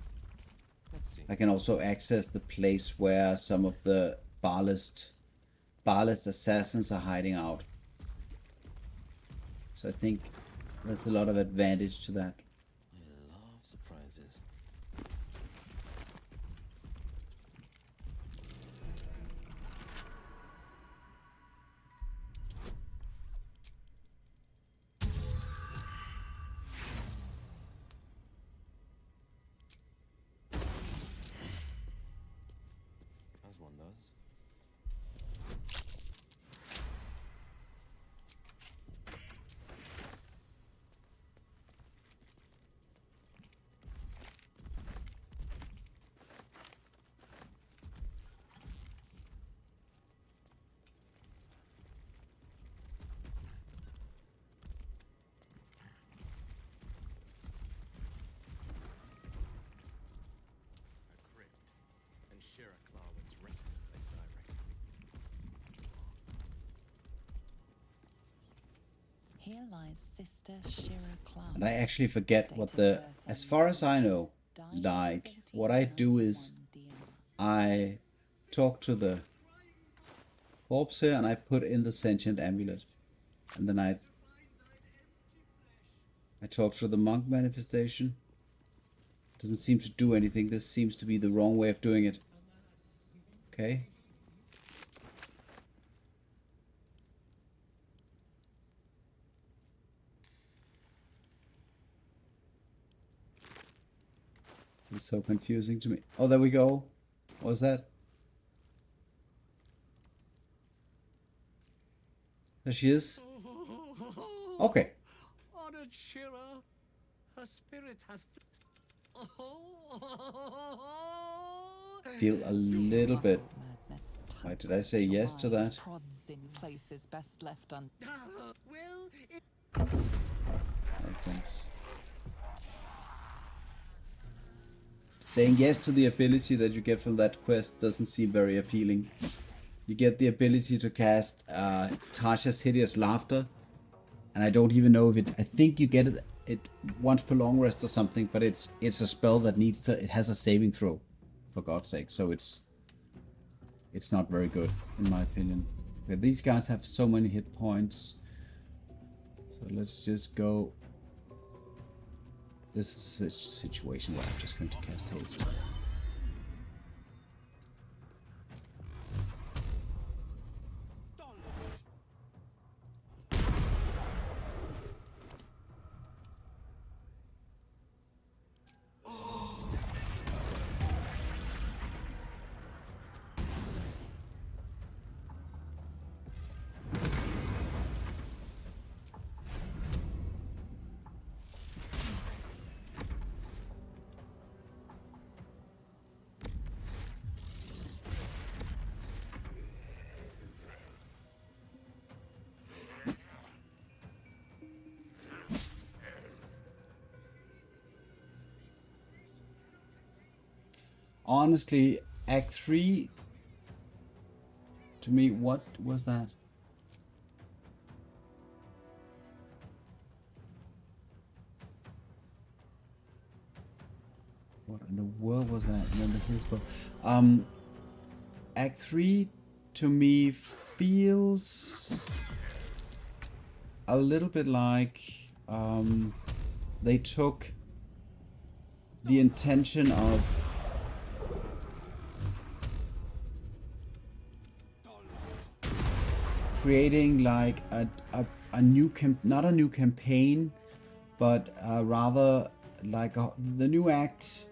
Speaker 1: access the place where some of the Barlist assassins are hiding out. So I think there's a lot of advantage to that.
Speaker 6: I love surprises. As one does. A crypt, and Shira Clarwen's resting place, I reckon.
Speaker 4: Here lies Sister Shira Clarwen.
Speaker 1: And I actually forget what the, as far as I know, like what I do is I talk to the corpse here and I put in the sentient amulet, and then I talk to the monk manifestation. Doesn't seem to do anything. This seems to be the wrong way of doing it. Okay. This is so confusing to me. Oh, there we go. What was that? There she is. Okay.
Speaker 6: Honored Shira, her spirit has.
Speaker 1: Feel a little bit. Why did I say yes to that?
Speaker 4: Prods in places best left un.
Speaker 6: Wyll,
Speaker 1: Oh, thanks. Saying yes to the ability that you get from that quest doesn't seem very appealing. You get the ability to cast Tasha's Hideous Laughter, and I don't even know if it. I think you get it once per long rest or something, but it's a spell that needs to. It has a saving throw, for God's sake. So it's not very good in my opinion. Okay, these guys have so many hit points, so let's just go. This is a situation where I'm just going to cast Haste. honestly, Act 3, to me, what was that? What in the world was that? And then the Hillsborough. Act 3, to me, feels a little bit like they took the intention of creating like a new not a new campaign, but rather like the new act.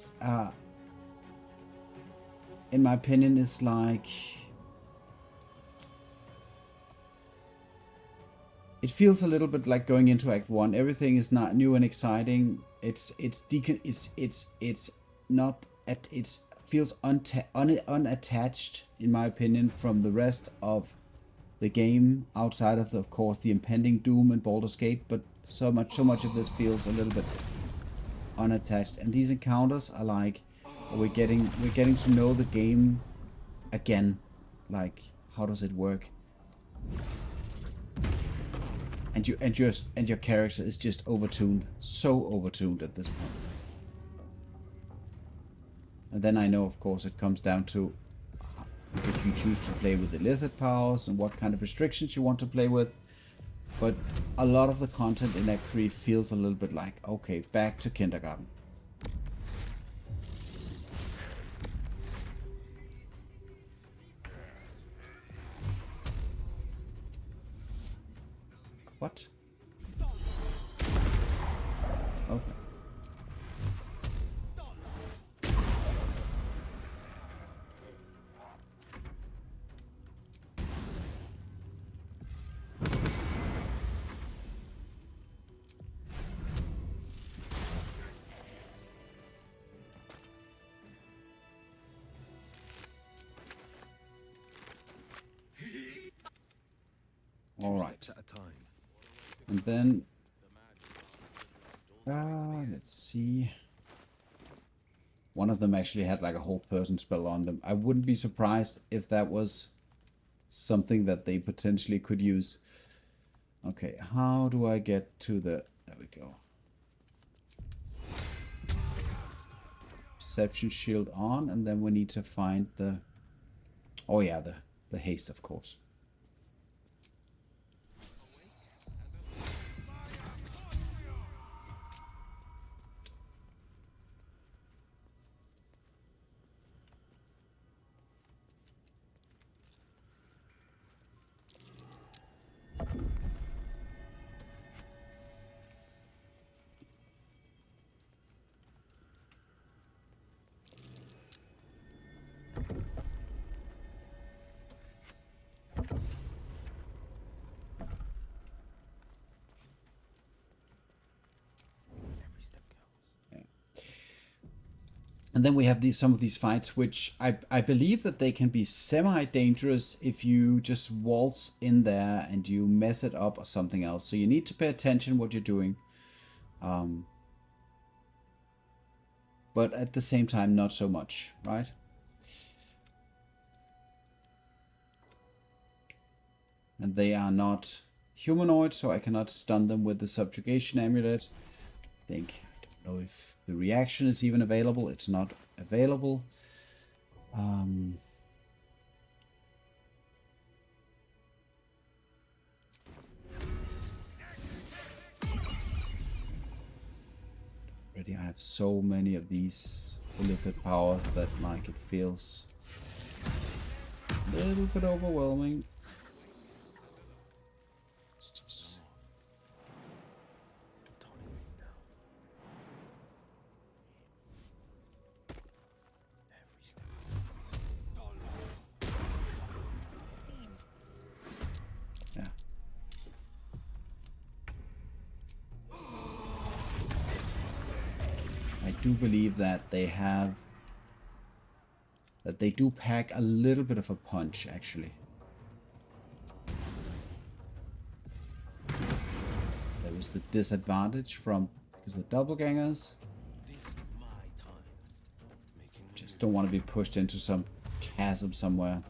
Speaker 1: In my opinion, is like it feels a little bit like going into Act 1. Everything is not new and exciting. It feels unattached, in my opinion, from the rest of the game, outside of course, the impending doom and Baldur's Gate. But so much of this feels a little bit unattached. And these encounters are like we're getting to know the game again. Like, how does it work? And your character is just overtuned, so overtuned at this point. And then I know, of course, it comes down to if you choose to play with illithid powers and what kind of restrictions you want to play with. But a lot of the content in Act 3 feels a little bit like, okay, back to kindergarten. What? Okay. All right. And then, let's see. One of them actually had like a whole person spell on them. I wouldn't be surprised if that was something that they potentially could use. Okay, how do I get to the... There we go. Perception shield on, and then we need to find the... Oh yeah, the haste, of course. And then we have some of these fights, which I believe that they can be semi-dangerous if you just waltz in there and you mess it up or something else. So you need to pay attention what you're doing. But at the same time, not so much, right? And they are not humanoid, so I cannot stun them with the subjugation amulet. I think... I don't know if the reaction is even available. It's not available. Already I have so many of these illithid powers that like it feels a little bit overwhelming. It's just... I do believe that they do pack a little bit of a punch, actually. There was the disadvantage from because the Dopplegangers. Just don't want to be pushed into some chasm somewhere.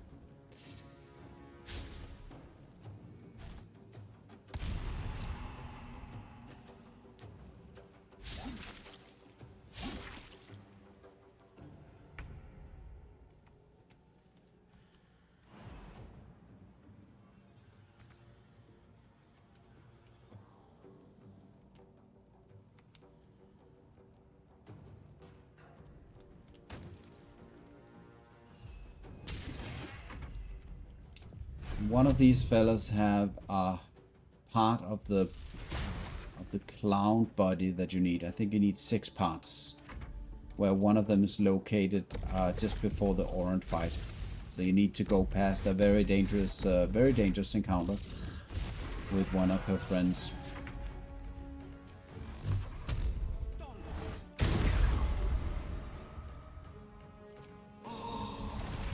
Speaker 1: One of these fellas have a part of the clown body that you need. I think you need 6 parts, where one of them is located just before the Orange fight. So you need to go past a very dangerous encounter with one of her friends.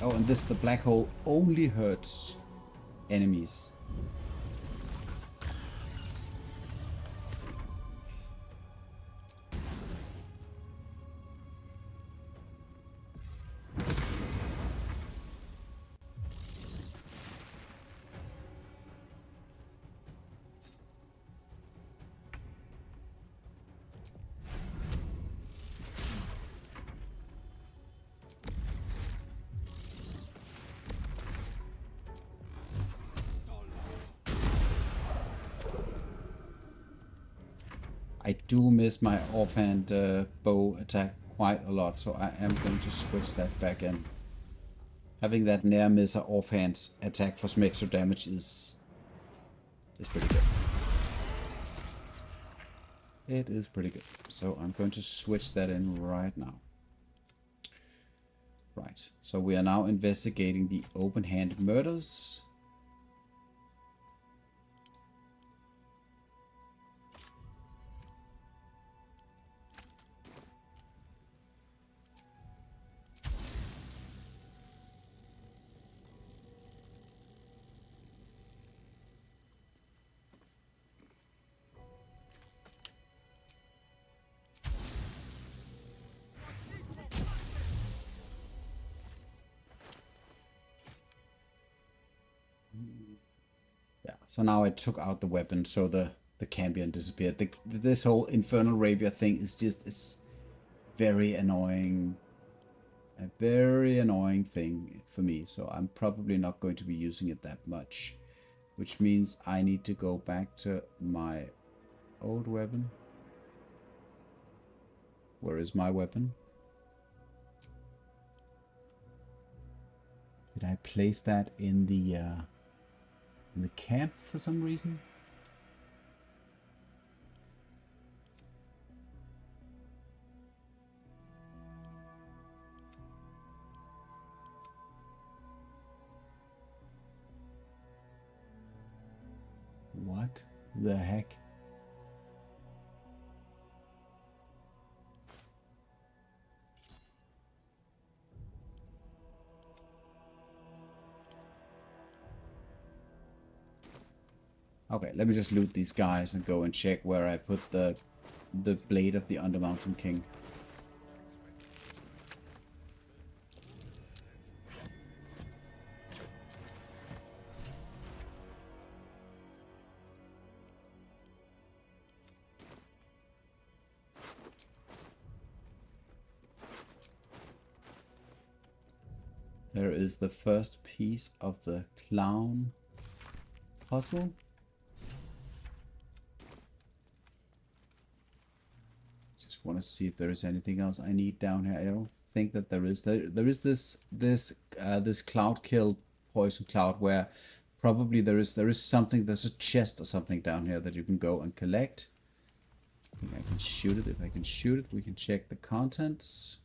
Speaker 1: Oh, and the black hole only hurts enemies. I do miss my offhand bow attack quite a lot, so I am going to switch that back in. Having that near miss offhand attack for some extra damage is pretty good. It is pretty good. So I'm going to switch that in right now. Right, so we are now investigating the open-hand murders. Yeah, so now I took out the weapon, so the cambion disappeared. This whole infernal rapier thing is very annoying. A very annoying thing for me, so I'm probably not going to be using it that much. Which means I need to go back to my old weapon. Where is my weapon? Did I place that in the camp for some reason? What the heck? Okay, let me just loot these guys and go and check where I put the blade of the Undermountain King. There is the first piece of the clown puzzle. Just want to see if there is anything else I need down here. I don't think that there is. There is this cloud kill poison cloud where probably there is something. There's a chest or something down here that you can go and collect. I think I can shoot it. If I can shoot it, we can check the contents.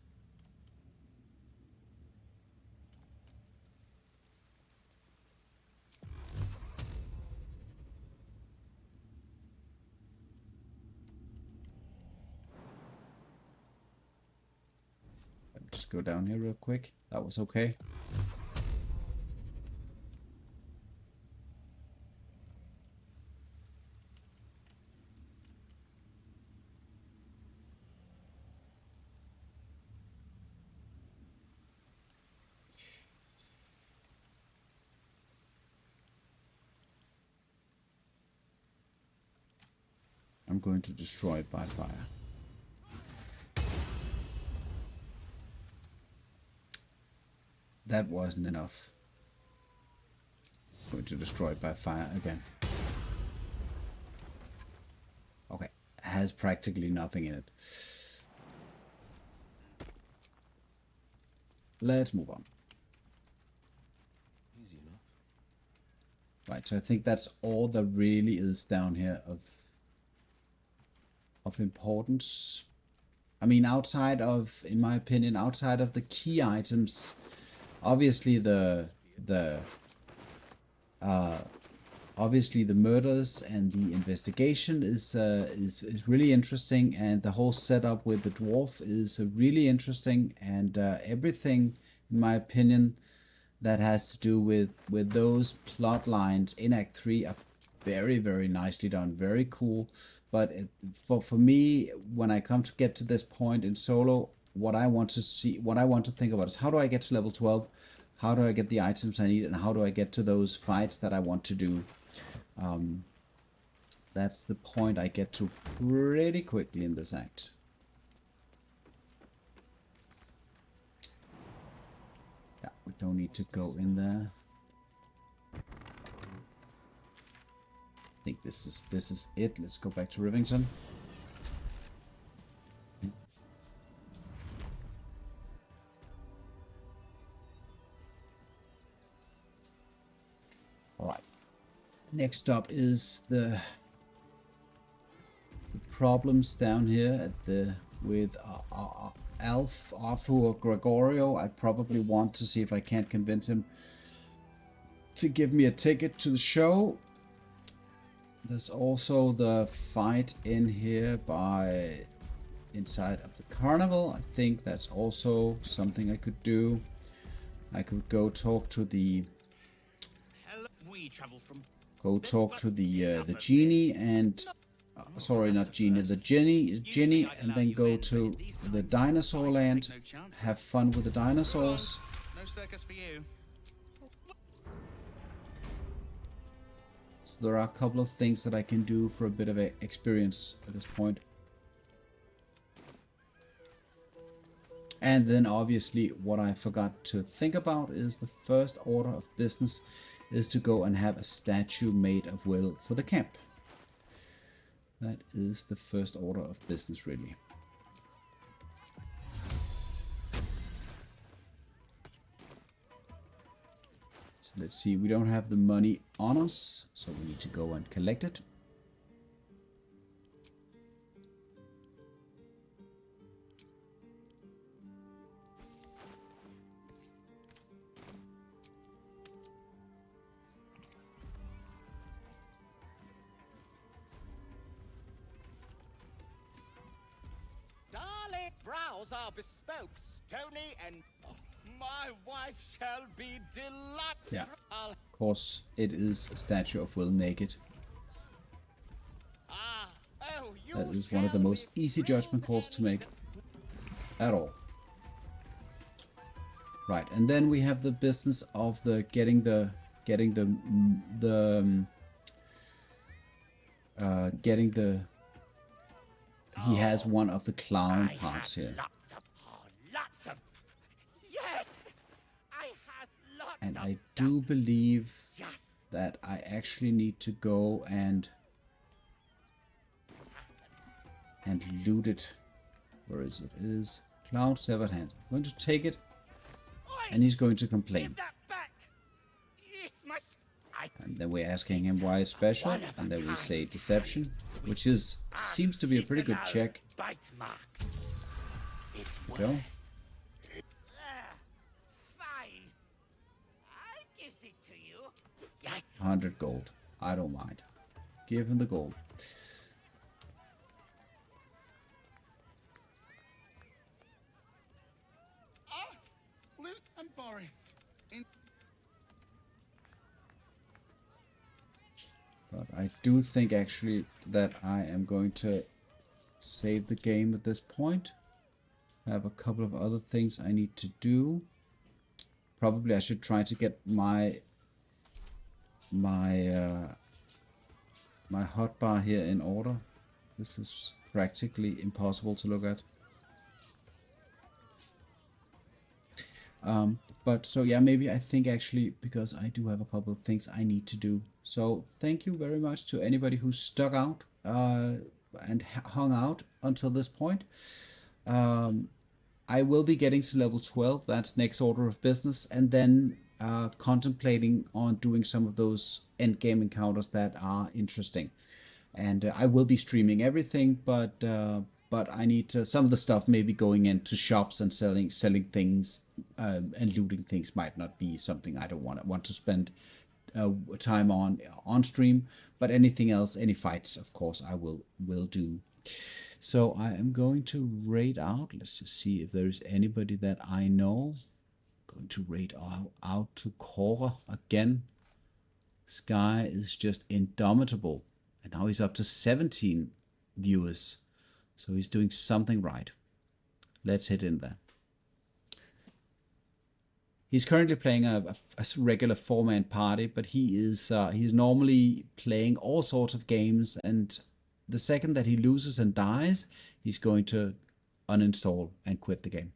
Speaker 1: Just go down here real quick. That was okay. I'm going to destroy it by fire. That wasn't enough. I'm going to destroy it by fire again. Okay, has practically nothing in it. Let's move on.
Speaker 6: Easy enough.
Speaker 1: Right, so I think that's all there really is down here of importance. I mean, outside of, in my opinion, outside of the key items, obviously the murders and the investigation is really interesting, and the whole setup with the dwarf is really interesting, and everything, in my opinion, that has to do with those plot lines in Act 3 are very, very nicely done, very cool. But for me, when I come to get to this point in solo, what I want to think about is, how do I get to level 12? How do I get the items I need, and how do I get to those fights that I want to do? That's the point I get to pretty quickly in this act. Yeah, we don't need to go in there. I think this is it. Let's go back to Rivington. All right. Next up is the problems down here with Arthur Gregorio. I probably want to see if I can't convince him to give me a ticket to the show. There's also the fight in here inside of the carnival. I think that's also something I could do. I could go talk to the genie and sorry, not genie, the Ginny, and then go to the dinosaur land, have fun with the dinosaurs.
Speaker 8: No circus for you.
Speaker 1: So there are a couple of things that I can do for a bit of experience at this point. And then obviously what I forgot to think about is the first order of business is to go and have a statue made of Wyll for the camp. That is the first order of business, really. So let's see, we don't have the money on us, so we need to go and collect it.
Speaker 14: Brows are bespoke, stony, and my wife shall be deluxe.
Speaker 1: Yeah, of course, it is a statue of Wyll naked. That is one of the most easy judgment calls to make at all. Right, and then we have the business of getting the he has one of the clown parts here. And I do believe that I actually need to go and loot it. Where is it? It is Cloud Severed Hand. I'm going to take it, and he's going to complain. And then we're asking him why it's special, and then we say deception, which seems to be a pretty good check. Go. 100 gold. I don't mind. Give him the gold.
Speaker 14: Luce and Boris.
Speaker 1: But I do think actually that I am going to save the game at this point. I have a couple of other things I need to do. Probably I should try to get my hotbar here in order. This is practically impossible to look at. But so yeah, maybe I think actually, because I do have a couple of things I need to do. So thank you very much to anybody who stuck out and hung out until this point. I will be getting to level 12. That's next order of business, and then contemplating on doing some of those end game encounters that are interesting. And I will be streaming everything, but I need to, some of the stuff maybe going into shops and selling things and looting things might not be something I don't want to spend time on stream. But anything else, any fights, of course, I will do. So I am going to raid out. Let's just see if there is anybody that I know. Going to raid out to Cora again. This guy is just indomitable. And now he's up to 17 viewers. So he's doing something right. Let's hit in there. He's currently playing a regular 4-man party, but he's normally playing all sorts of games, and the second that he loses and dies, he's going to uninstall and quit the game.